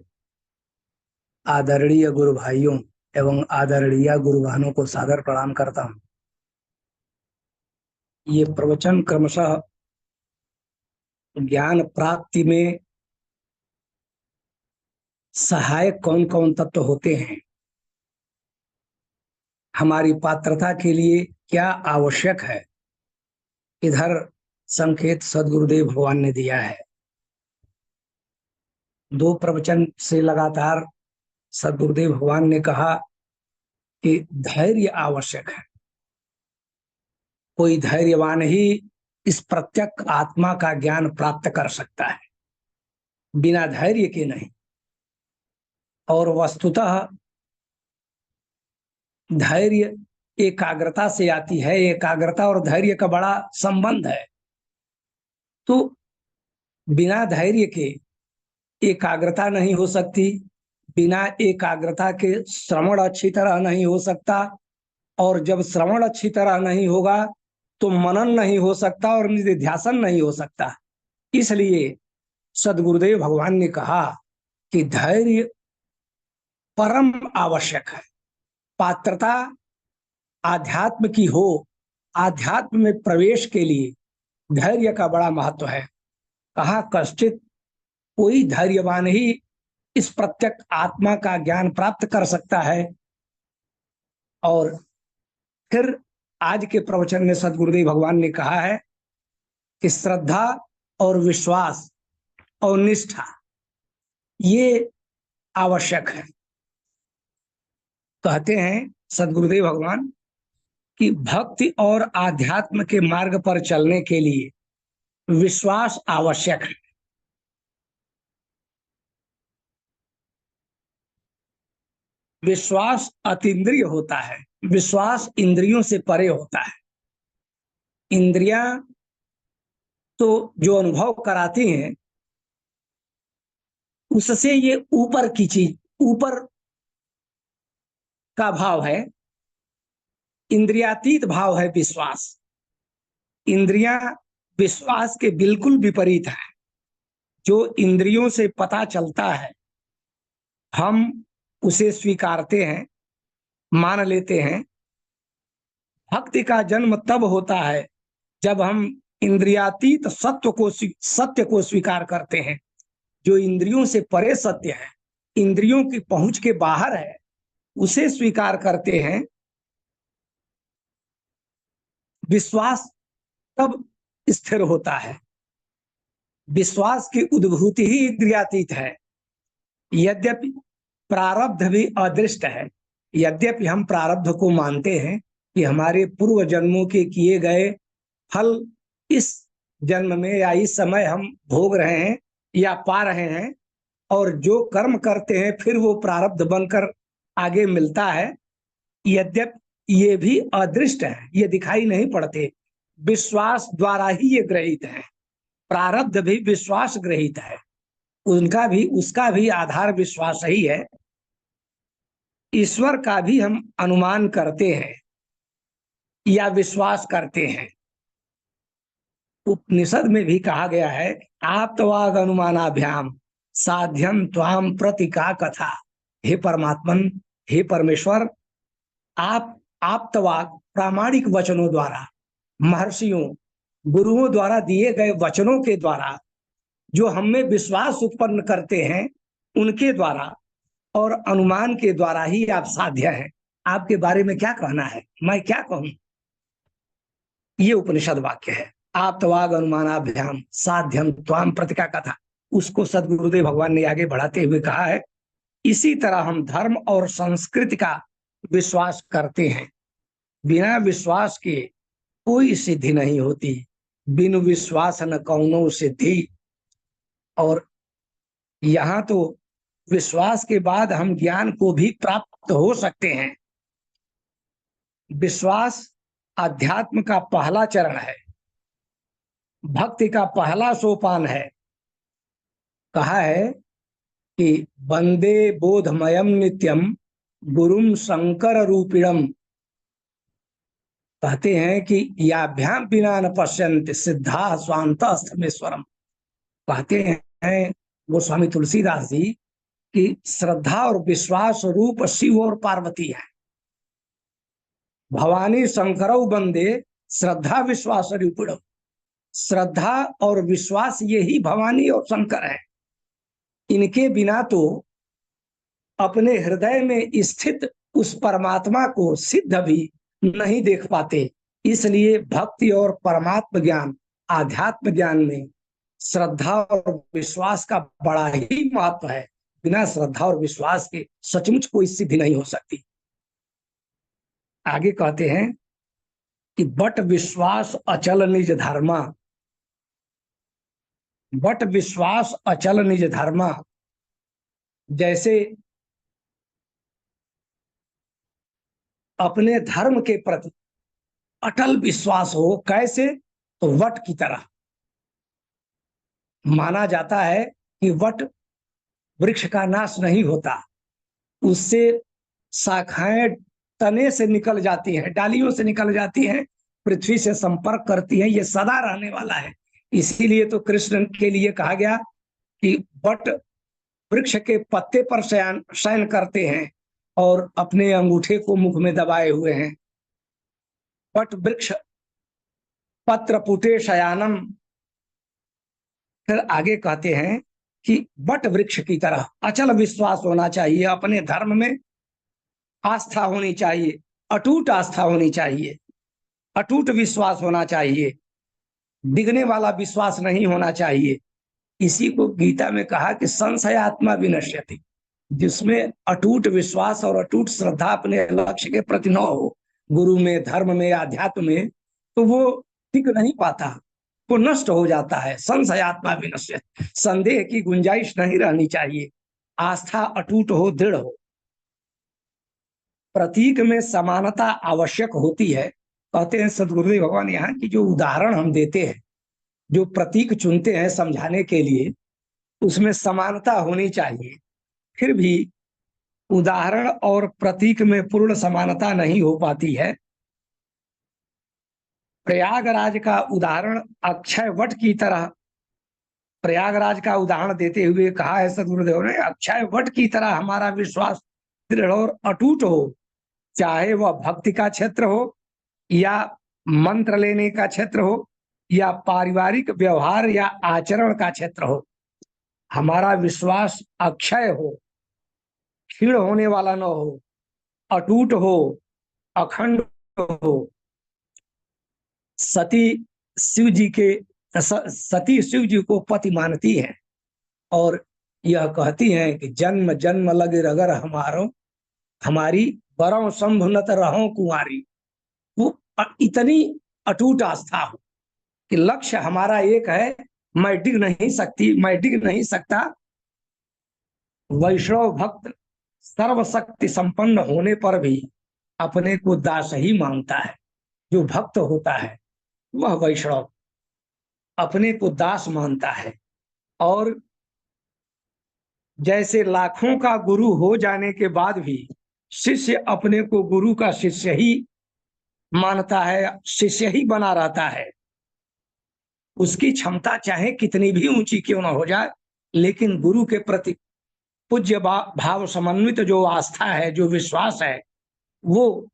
आदरणीय गुरु भाइयों एवं आदरणीय गुरु बहनों को सादर प्रणाम करता हूं। ये प्रवचन क्रमशः ज्ञान प्राप्ति में सहायक कौन कौन तत्व होते हैं, हमारी पात्रता के लिए क्या आवश्यक है, इधर संकेत सदगुरुदेव भगवान ने दिया है। 2 प्रवचन से लगातार सदगुरुदेव भगवान ने कहा कि धैर्य आवश्यक है। कोई धैर्यवान ही इस प्रत्यक्ष आत्मा का ज्ञान प्राप्त कर सकता है, बिना धैर्य के नहीं। और वस्तुतः धैर्य एकाग्रता से आती है, एकाग्रता और धैर्य का बड़ा संबंध है। तो बिना धैर्य के एकाग्रता नहीं हो सकती, बिना एकाग्रता के श्रवण अच्छी तरह नहीं हो सकता, और जब श्रवण अच्छी तरह नहीं होगा तो मनन नहीं हो सकता और निधिध्यासन नहीं हो सकता। इसलिए सदगुरुदेव भगवान ने कहा कि धैर्य परम आवश्यक है। पात्रता आध्यात्म की हो, आध्यात्म में प्रवेश के लिए धैर्य का बड़ा महत्व है। कहा कश्चित, कोई धैर्यवान ही इस प्रत्यक्ष आत्मा का ज्ञान प्राप्त कर सकता है। और फिर आज के प्रवचन में सद्गुरुदेव भगवान ने कहा है कि श्रद्धा और विश्वास और निष्ठा ये आवश्यक है। कहते हैं सद्गुरुदेव भगवान कि भक्ति और आध्यात्म के मार्ग पर चलने के लिए विश्वास आवश्यक है। विश्वास अतीन्द्रिय होता है, विश्वास इंद्रियों से परे होता है। इंद्रियां तो जो अनुभव कराती हैं उससे ये ऊपर की चीज, ऊपर का भाव है, इंद्रियातीत भाव है विश्वास। इंद्रियां विश्वास के बिल्कुल विपरीत है। जो इंद्रियों से पता चलता है हम उसे स्वीकारते हैं, मान लेते हैं। भक्ति का जन्म तब होता है जब हम इंद्रियातीत सत्य को स्वीकार करते हैं। जो इंद्रियों से परे सत्य है, इंद्रियों की पहुंच के बाहर है, उसे स्वीकार करते हैं। विश्वास तब स्थिर होता है। विश्वास की उद्भूति ही इंद्रियातीत है। यद्यपि प्रारब्ध भी अदृष्ट है, यद्यपि हम प्रारब्ध को मानते हैं कि हमारे पूर्व जन्मों के किए गए फल इस जन्म में या इस समय हम भोग रहे हैं या पा रहे हैं, और जो कर्म करते हैं फिर वो प्रारब्ध बनकर आगे मिलता है। यद्यपि ये भी अदृष्ट है, ये दिखाई नहीं पड़ते, विश्वास द्वारा ही ये ग्रहित है। प्रारब्ध भी विश्वास ग्रहित है, उसका भी आधार विश्वास ही है। ईश्वर का भी हम अनुमान करते हैं या विश्वास करते हैं। उपनिषद में भी कहा गया है, आप्तवाग अनुमानाभ्याम साध्यम त्वाम प्रतिका कथा। हे परमात्मन, हे परमेश्वर, आप आप्तवाग प्रामाणिक वचनों द्वारा, महर्षियों गुरुओं द्वारा दिए गए वचनों के द्वारा जो हमें विश्वास उत्पन्न करते हैं, उनके द्वारा और अनुमान के द्वारा ही आप साध्य हैं। आपके बारे में क्या कहना है, मैं क्या कहूं? ये उपनिषद वाक्य है। आप्तवाग अनुमानाभ्याम साध्यम त्वाम प्रतिका कथा। उसको सद्गुरुदेव भगवान ने आगे बढ़ाते हुए कहा है, इसी तरह हम धर्म और संस्कृति का विश्वास करते हैं। बिना विश्वास के कोई सिद्धि नहीं होती, बिनु विश्वास न कौनो सिद्धि। और यहाँ तो विश्वास के बाद हम ज्ञान को भी प्राप्त हो सकते हैं। विश्वास अध्यात्म का पहला चरण है, भक्ति का पहला सोपान है। कहा है कि वंदे बोधमयम नित्यम गुरुम शंकर रूपिणम। कहते हैं कि याभ्याम बिना न पश्यन्ति सिद्धा स्वांत अस्थमेश्वरम। कहते हैं गोस्वामी तुलसीदास जी कि श्रद्धा और विश्वास रूप शिव और पार्वती है। भवानी शंकरौ वंदे श्रद्धा विश्वास रूपिणम। श्रद्धा और विश्वास यही भवानी और शंकर है। इनके बिना तो अपने हृदय में स्थित उस परमात्मा को सिद्ध भी नहीं देख पाते। इसलिए भक्ति और परमात्म ज्ञान, आध्यात्म ज्ञान में श्रद्धा और विश्वास का बड़ा ही महत्व है। बिना श्रद्धा और विश्वास के सचमुच कोई सिद्धि नहीं हो सकती। आगे कहते हैं कि बट विश्वास अचल निज धर्मा। बट विश्वास अचल निज धर्मा। जैसे अपने धर्म के प्रति अटल विश्वास हो। कैसे? तो वट की तरह। माना जाता है कि वट वृक्ष का नाश नहीं होता, उससे शाखाएं तने से निकल जाती हैं, डालियों से निकल जाती हैं, पृथ्वी से संपर्क करती हैं, ये सदा रहने वाला है। इसीलिए तो कृष्ण के लिए कहा गया कि वट वृक्ष के पत्ते पर शयन करते हैं और अपने अंगूठे को मुख में दबाए हुए हैं। वट वृक्ष पत्र पुटे शयानम। फिर आगे कहते हैं कि वट वृक्ष की तरह अचल विश्वास होना चाहिए, अपने धर्म में आस्था होनी चाहिए, अटूट आस्था होनी चाहिए, अटूट विश्वास होना चाहिए, डिगने वाला विश्वास नहीं होना चाहिए। इसी को गीता में कहा कि संशयात्मा विनश्यति, जिसमें अटूट विश्वास और अटूट श्रद्धा अपने लक्ष्य के प्रति न हो, गुरु में, धर्म में, आध्यात्म में, तो वो टिक नहीं पाता, वो नष्ट हो जाता है। संशयात्मा विनश्यति, संदेह की गुंजाइश नहीं रहनी चाहिए, आस्था अटूट हो, दृढ़ हो। प्रतीक में समानता आवश्यक होती है। कहते हैं सदगुरुदेव भगवान यहाँ की जो उदाहरण हम देते हैं, जो प्रतीक चुनते हैं समझाने के लिए, उसमें समानता होनी चाहिए। फिर भी उदाहरण और प्रतीक में पूर्ण समानता नहीं हो पाती है। प्रयागराज का उदाहरण अक्षय वट की तरह, प्रयागराज का उदाहरण देते हुए कहा है सदगुरुदेव ने, अक्षय वट की तरह हमारा विश्वास दृढ़ और अटूट हो, चाहे वह भक्ति का क्षेत्र हो या मंत्र लेने का क्षेत्र हो या पारिवारिक व्यवहार या आचरण का क्षेत्र हो। हमारा विश्वास अक्षय हो, क्षीण होने वाला न हो, अटूट हो, अखंड हो। सती शिव जी को पति मानती हैं और यह कहती हैं कि जन्म जन्म लगे रगर हमारो, हमारी बरों शंभु नत रहो कुंवारी। वो इतनी अटूट आस्था हो कि लक्ष्य हमारा एक है, मैं डिग नहीं सकती, मैं डिग नहीं सकता। वैष्णव भक्त सर्वशक्ति संपन्न होने पर भी अपने को दास ही मानता है। जो भक्त होता है वह वैष्णव अपने को दास मानता है। और जैसे लाखों का गुरु हो जाने के बाद भी शिष्य अपने को गुरु का शिष्य ही मानता है, शिष्य ही बना रहता है। उसकी क्षमता चाहे कितनी भी ऊंची क्यों न हो जाए, लेकिन गुरु के प्रति पूज्य भाव समन्वित जो आस्था है, जो विश्वास है, वो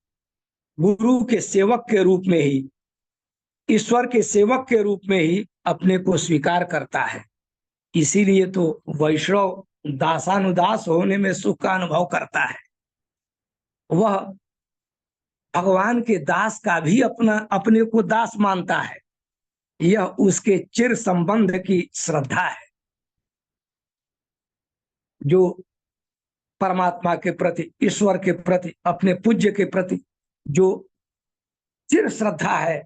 गुरु के सेवक के रूप में ही, ईश्वर के सेवक के रूप में ही अपने को स्वीकार करता है। इसीलिए तो वैष्णव दासानुदास होने में सुख का अनुभव करता है। वह भगवान के दास का भी अपने को दास मानता है। यह उसके चिर संबंध की श्रद्धा है। जो परमात्मा के प्रति, ईश्वर के प्रति, अपने पूज्य के प्रति जो चिर श्रद्धा है,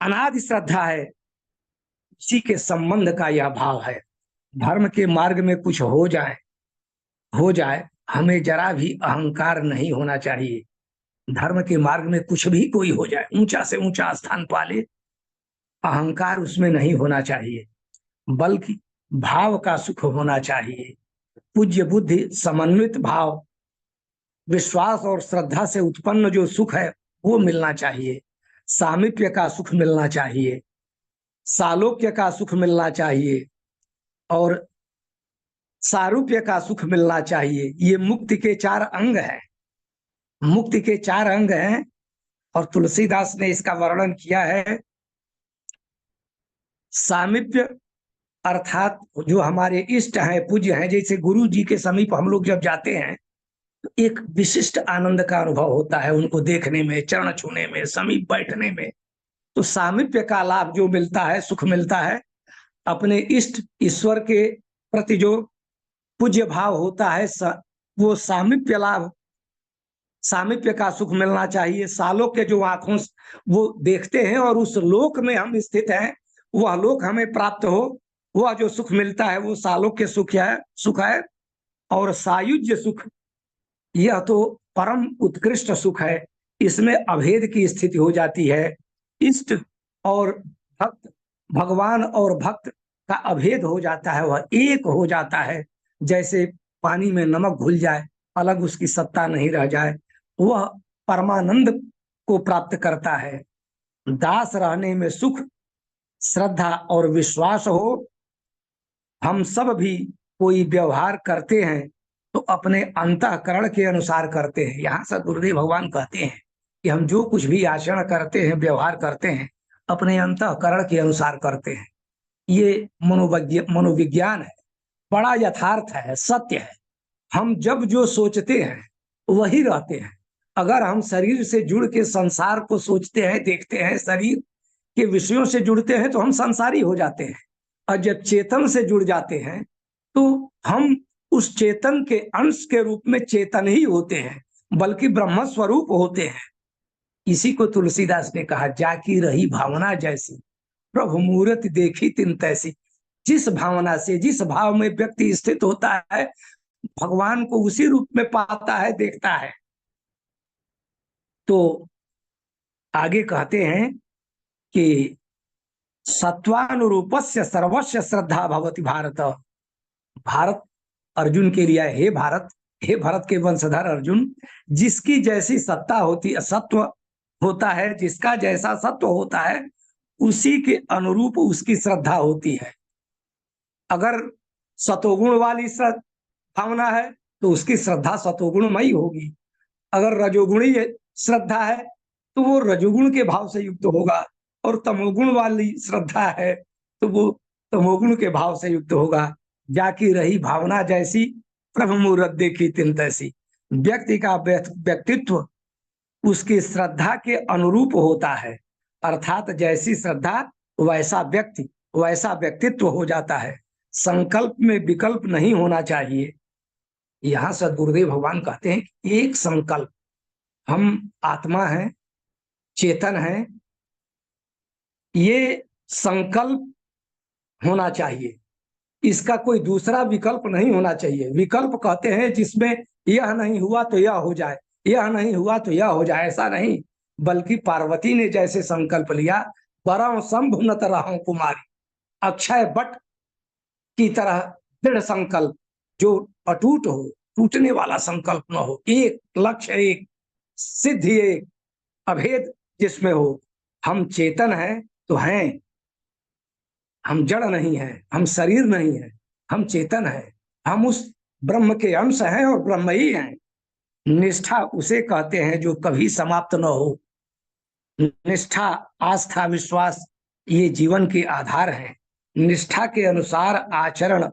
अनादि श्रद्धा है, इसी के संबंध का यह भाव है। धर्म के मार्ग में कुछ हो जाए, हमें जरा भी अहंकार नहीं होना चाहिए। धर्म के मार्ग में कुछ भी कोई हो जाए, ऊंचा से ऊंचा स्थान पाले, अहंकार उसमें नहीं होना चाहिए, बल्कि भाव का सुख होना चाहिए। पूज्य बुद्धि समन्वित भाव, विश्वास और श्रद्धा से उत्पन्न जो सुख है वो मिलना चाहिए। सामीप्य का सुख मिलना चाहिए, सालोक्य का सुख मिलना चाहिए और सारूप्य का सुख मिलना चाहिए। ये मुक्ति के 4 अंग हैं। मुक्ति के 4 अंग हैं और तुलसीदास ने इसका वर्णन किया है। सामीप्य अर्थात जो हमारे इष्ट हैं, पूज्य हैं, जैसे गुरु जी के समीप हम लोग जब जाते हैं तो एक विशिष्ट आनंद का अनुभव होता है उनको देखने में, चरण छूने में, समीप बैठने में। तो सामीप्य का लाभ जो मिलता है, सुख मिलता है, अपने इष्ट ईश्वर के प्रति जो पूज्य भाव होता है, वो सामीप्य लाभ, सामीप्य का सुख मिलना चाहिए। सालोक्य जो आंखों वो देखते हैं और उस लोक में हम स्थित हैं, वह लोक हमें प्राप्त हो, वह जो सुख मिलता है वो सालोक्य सुख है। और सायुज्य सुख, यह तो परम उत्कृष्ट सुख है। इसमें अभेद की स्थिति हो जाती है। इष्ट और भक्त, भगवान और भक्त का अभेद हो जाता है, वह एक हो जाता है। जैसे पानी में नमक घुल जाए, अलग उसकी सत्ता नहीं रह जाए, वह परमानंद को प्राप्त करता है। दास रहने में सुख, श्रद्धा और विश्वास हो हम सब भी कोई व्यवहार करते हैं तो अपने अंतःकरण के अनुसार करते हैं। यहाँ से गुरुदेव भगवान कहते हैं कि हम जो कुछ भी आचरण करते हैं, व्यवहार करते हैं, अपने अंतःकरण के अनुसार करते हैं। ये मनोविज्ञान है, बड़ा यथार्थ है, सत्य है। हम जब जो सोचते हैं वही रहते हैं। अगर हम शरीर से जुड़ के संसार को सोचते हैं, देखते हैं, शरीर के विषयों से जुड़ते हैं तो हम संसारी हो जाते हैं। और जब चेतन से जुड़ जाते हैं तो हम उस चेतन के अंश के रूप में चेतन ही होते हैं, बल्कि ब्रह्म स्वरूप होते हैं। इसी को तुलसीदास ने कहा, जाकी रही भावना जैसी, प्रभु मूर्ति देखी तिन तैसी। जिस भावना से, जिस भाव में व्यक्ति स्थित होता है, भगवान को उसी रूप में पाता है, देखता है। तो आगे कहते हैं कि सत्वानुरूपस्य सर्वस्य श्रद्धा भवति भारत। भारत अर्जुन के लिए, हे भारत, हे भरत के वंशधर अर्जुन, जिसकी जैसी सत्ता होती है, सत्व होता है, जिसका जैसा सत्व होता है, उसी के अनुरूप उसकी श्रद्धा होती है। अगर सतोगुण वाली भावना है तो उसकी श्रद्धा सतोगुणमयी होगी। अगर रजोगुणी श्रद्धा है तो वो रजोगुण के भाव से युक्त होगा, और तमोगुण वाली श्रद्धा है तो वो तमोगुण के भाव से युक्त होगा। जाकी रही भावना जैसी, प्रभु मूर्ति देखी तिन तैसी। व्यक्ति का व्यक्तित्व उसकी श्रद्धा के अनुरूप होता है, अर्थात जैसी श्रद्धा वैसा व्यक्ति, वैसा व्यक्तित्व हो जाता है। संकल्प में विकल्प नहीं होना चाहिए। यहाँ सद्गुरुदेव भगवान कहते हैं, एक संकल्प, हम आत्मा हैं, चेतन हैं, ये संकल्प होना चाहिए। इसका कोई दूसरा विकल्प नहीं होना चाहिए। विकल्प कहते हैं जिसमें यह नहीं हुआ तो यह हो जाए, यह नहीं हुआ तो यह हो जाए, ऐसा नहीं। बल्कि पार्वती ने जैसे संकल्प लिया, बरौ शंभु न तरहु कुमारी, अक्षय बट की तरह दृढ़ संकल्प, जो अटूट हो, टूटने वाला संकल्प न हो, एक लक्ष्य, एक सिद्धि, एक अभेद जिसमें हो। हम चेतन हैं तो हैं, हम जड़ नहीं है, हम शरीर नहीं है, हम चेतन है, हम उस ब्रह्म के अंश हैं और ब्रह्म ही हैं। निष्ठा उसे कहते हैं जो कभी समाप्त न हो। निष्ठा, आस्था, विश्वास ये जीवन के आधार हैं। निष्ठा के अनुसार आचरण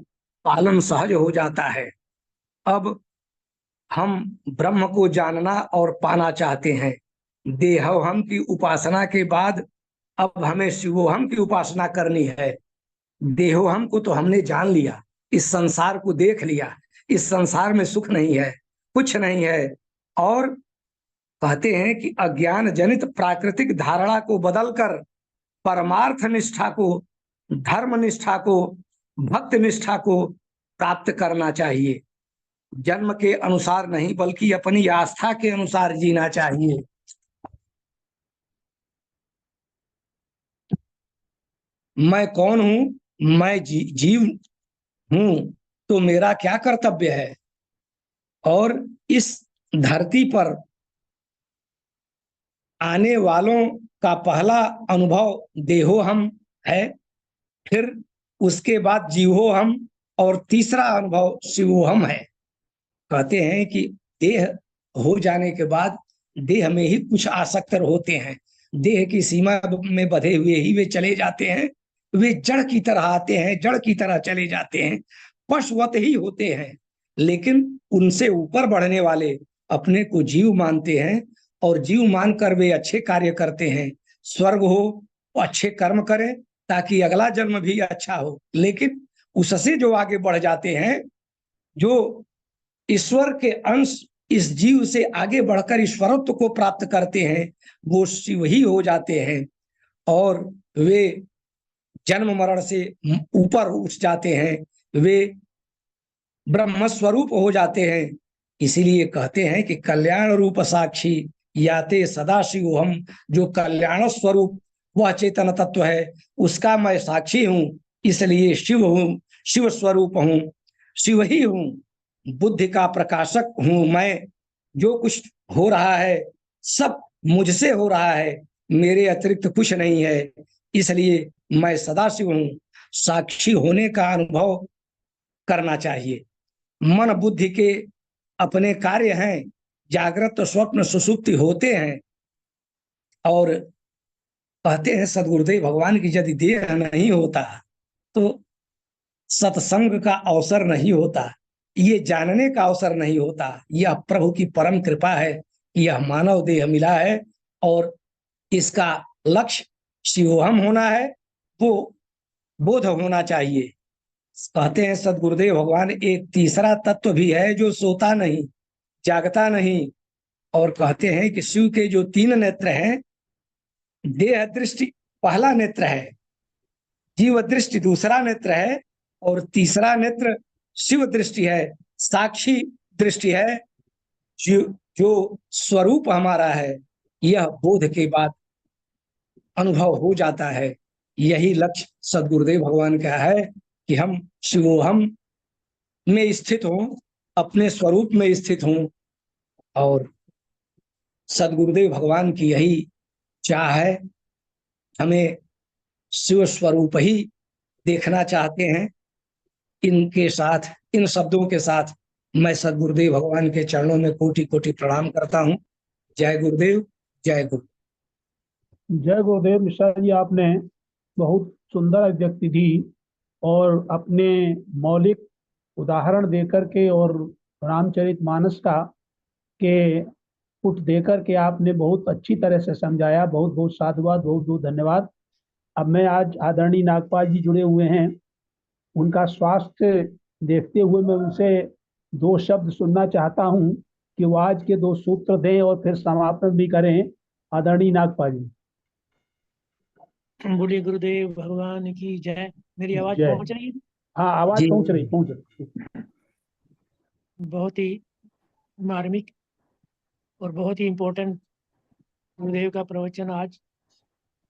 पालन सहज हो जाता है। अब हम ब्रह्म को जानना और पाना चाहते हैं। देहोहम की उपासना के बाद अब हमें शिवोहम की उपासना करनी है। देहोहम को तो हमने जान लिया, इस संसार को देख लिया, इस संसार में सुख नहीं है, कुछ नहीं है। और कहते हैं कि अज्ञान जनित प्राकृतिक धारणा को बदलकर परमार्थ निष्ठा को, धर्म निष्ठा को, भक्त निष्ठा को प्राप्त करना चाहिए। जन्म के अनुसार नहीं, बल्कि अपनी आस्था के अनुसार जीना चाहिए। मैं कौन हूं? मैं जीव हूं, तो मेरा क्या कर्तव्य है? और इस धरती पर आने वालों का पहला अनुभव देहोहम है, फिर उसके बाद जीवोहम, और तीसरा अनुभव शिवोहम है। कहते हैं कि देह हो जाने के बाद देह में ही कुछ आसक्त होते हैं, देह की सीमा में बंधे हुए ही वे चले जाते हैं। वे जड़ की तरह आते हैं, जड़ की तरह चले जाते हैं, पशुवत ही होते हैं। लेकिन उनसे ऊपर बढ़ने वाले अपने को जीव मानते हैं, और जीव मानकर वे अच्छे कार्य करते हैं। स्वर्ग हो, अच्छे कर्म करें ताकि अगला जन्म भी अच्छा हो। लेकिन उससे जो आगे बढ़ जाते हैं, जो ईश्वर के अंश इस जीव से आगे बढ़कर ईश्वरत्व को प्राप्त करते हैं, वो शिव ही हो जाते हैं, और वे जन्म मरण से ऊपर उठ जाते हैं, वे ब्रह्म स्वरूप हो जाते हैं। इसीलिए कहते हैं कि कल्याण रूप साक्षी याते सदा शिव हम। जो कल्याण स्वरूप वह चेतन तत्व है, उसका मैं साक्षी हूं, इसलिए शिव हूं, शिव स्वरूप हूं, शिव ही हूं, बुद्धि का प्रकाशक हूं मैं। जो कुछ हो रहा है सब मुझसे हो रहा है, मेरे अतिरिक्त कुछ नहीं है, इसलिए मैं सदाशिव हूं। साक्षी होने का अनुभव करना चाहिए। मन बुद्धि के अपने कार्य हैं, जागृत स्वप्न सुषुप्ति होते हैं। और कहते हैं सदगुरुदेव भगवान की यदि देह नहीं होता तो सत्संग का अवसर नहीं होता, ये जानने का अवसर नहीं होता। यह प्रभु की परम कृपा है कि यह मानव देह मिला है और इसका लक्ष्य शिवोहम होना है, वो बोध होना चाहिए। कहते हैं सदगुरुदेव भगवान एक तीसरा तत्व भी है जो सोता नहीं, जागता नहीं। और कहते हैं कि शिव के जो 3 नेत्र हैं, देह दृष्टि पहला नेत्र है, जीव दृष्टि दूसरा नेत्र है, और तीसरा नेत्र शिव दृष्टि है, साक्षी दृष्टि है, जो स्वरूप हमारा है। यह बोध के बाद अनुभव हो जाता है। यही लक्ष्य सदगुरुदेव भगवान का है कि हम शिवोहम में स्थित हों, अपने स्वरूप में स्थित हों। और सदगुरुदेव भगवान की यही चाह है, हमें शिव स्वरूप ही देखना चाहते हैं। इनके साथ, इन शब्दों के साथ मैं सदगुरुदेव भगवान के चरणों में कोटि कोटि प्रणाम करता हूँ। जय गुरुदेव, जय गुरु। जय गुरुदेव। मिश्रा जी, आपने बहुत सुंदर अभिव्यक्ति दी और अपने मौलिक उदाहरण देकर के और रामचरितमानस का के पुट देकर के आपने बहुत अच्छी तरह से समझाया। बहुत बहुत साधुवाद, बहुत बहुत धन्यवाद। अब मैं आज आदरणीय नागपाल जी जुड़े हुए हैं, उनका स्वास्थ्य देखते हुए मैं उनसे 2 शब्द सुनना चाहता हूं कि वो आज के 2 सूत्र दें और फिर समापन भी करें। आदरणीय नागपाल जी। बोलिए गुरुदेव भगवान की जय। मेरी आवाज जय। पहुंच रही है? हाँ, आवाज जी। पहुंच रही। बहुत ही मार्मिक और बहुत ही इम्पोर्टेंट गुरुदेव का प्रवचन आज,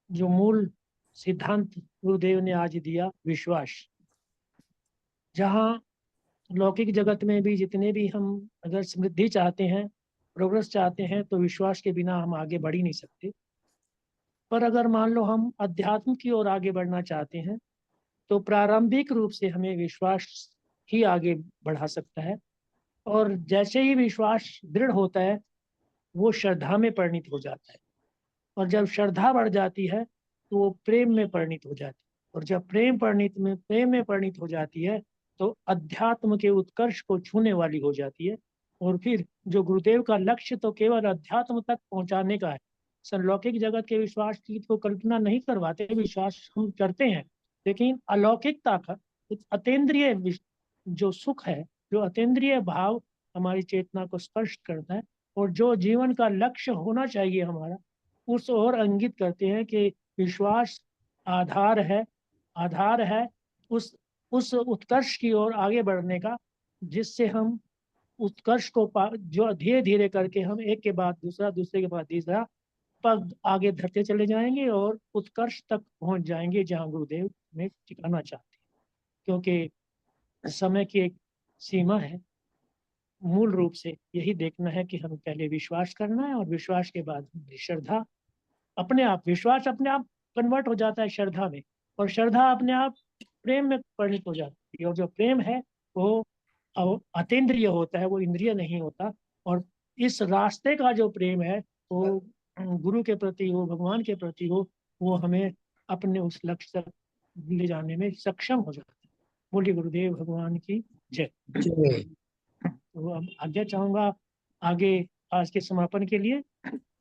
जो मूल सिद्धांत गुरुदेव ने आज दिया, विश्वास। जहाँ लौकिक जगत में भी जितने भी हम अगर समृद्धि चाहते हैं, प्रोग्रेस चाहते हैं, तो विश्वास के बिना हम आगे बढ़ ही नहीं सकते। पर अगर मान लो हम अध्यात्म की ओर आगे बढ़ना चाहते हैं, तो प्रारंभिक रूप से हमें विश्वास ही आगे बढ़ा सकता है। और जैसे ही विश्वास दृढ़ होता है, वो श्रद्धा में परिणित हो जाता है। और जब श्रद्धा बढ़ जाती है तो वो प्रेम में परिणित हो जाती है। और जब प्रेम में परिणित हो जाती है तो अध्यात्म के उत्कर्ष को छूने वाली हो जाती है। और फिर जो गुरुदेव का लक्ष्य तो केवल अध्यात्म तक पहुंचाने का है। संलौकिक जगत के विश्वास की तो कल्पना नहीं करवाते, विश्वास हम करते हैं, लेकिन अलौकिकता का अतीन्द्रिय जो सुख है, जो अतीन्द्रिय भाव हमारी चेतना को स्पर्श करता है और जो जीवन का लक्ष्य होना चाहिए हमारा, उस ओर इंगित करते हैं कि विश्वास आधार है उस उत्कर्ष की ओर आगे बढ़ने का, जिससे हम उत्कर्ष को जो धीरे धीरे करके हम एक के बाद दूसरा, दूसरे के बाद तीसरा पग आगे धरते चले जाएंगे और उत्कर्ष तक पहुंच जाएंगे जहां गुरुदेव में ठिकाना चाहते हैं। क्योंकि समय की एक सीमा है। मूल रूप से यही देखना है कि हमें पहले विश्वास करना है और विश्वास के बाद श्रद्धा। अपने आप विश्वास अपने आप कन्वर्ट हो जाता है श्रद्धा में, और श्रद्धा अपने आप प्रेम में परिणित हो जाती है। और जो प्रेम है वो अतीन्द्रिय होता है, वो इंद्रिय नहीं होता। और इस रास्ते का जो प्रेम है वो गुरु के प्रति हो, भगवान के प्रति हो, वो हमें अपने उस लक्ष्य तक ले जाने में सक्षम हो जाता है। बोलिए गुरुदेव भगवान की जय। तो अब आज्ञा चाहूंगा आगे आज के समापन के लिए।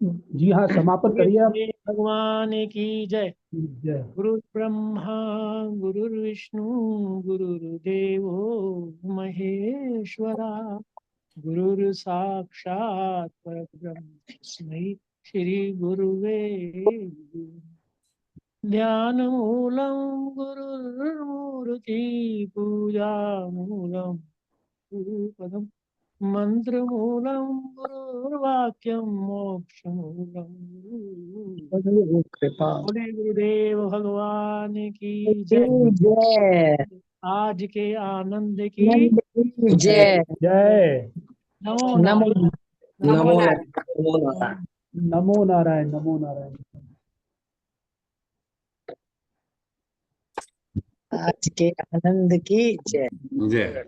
जी हाँ, समापन करिए आप। भगवान की जय। जय। गुरु ब्रह्मा गुरुर्विष्णु गुरुर्देवो महेश्वरा, गुरुर् साक्षात् परब्रह्म तस्मै श्री गुरुवे ध्यान मूलम गुरुर्मूर्ति पूजा मूलम गुरुपदम मंत्र मूलम गुरुर्वाक्यम मोक्ष मूलम। बोले गुरुदेव भगवान की जय। जय आज के आनंद की जय। जय। नमो नमो नमो नारायण। नमो नारायण, नमो नारायण। आज के आनंद की जय। जय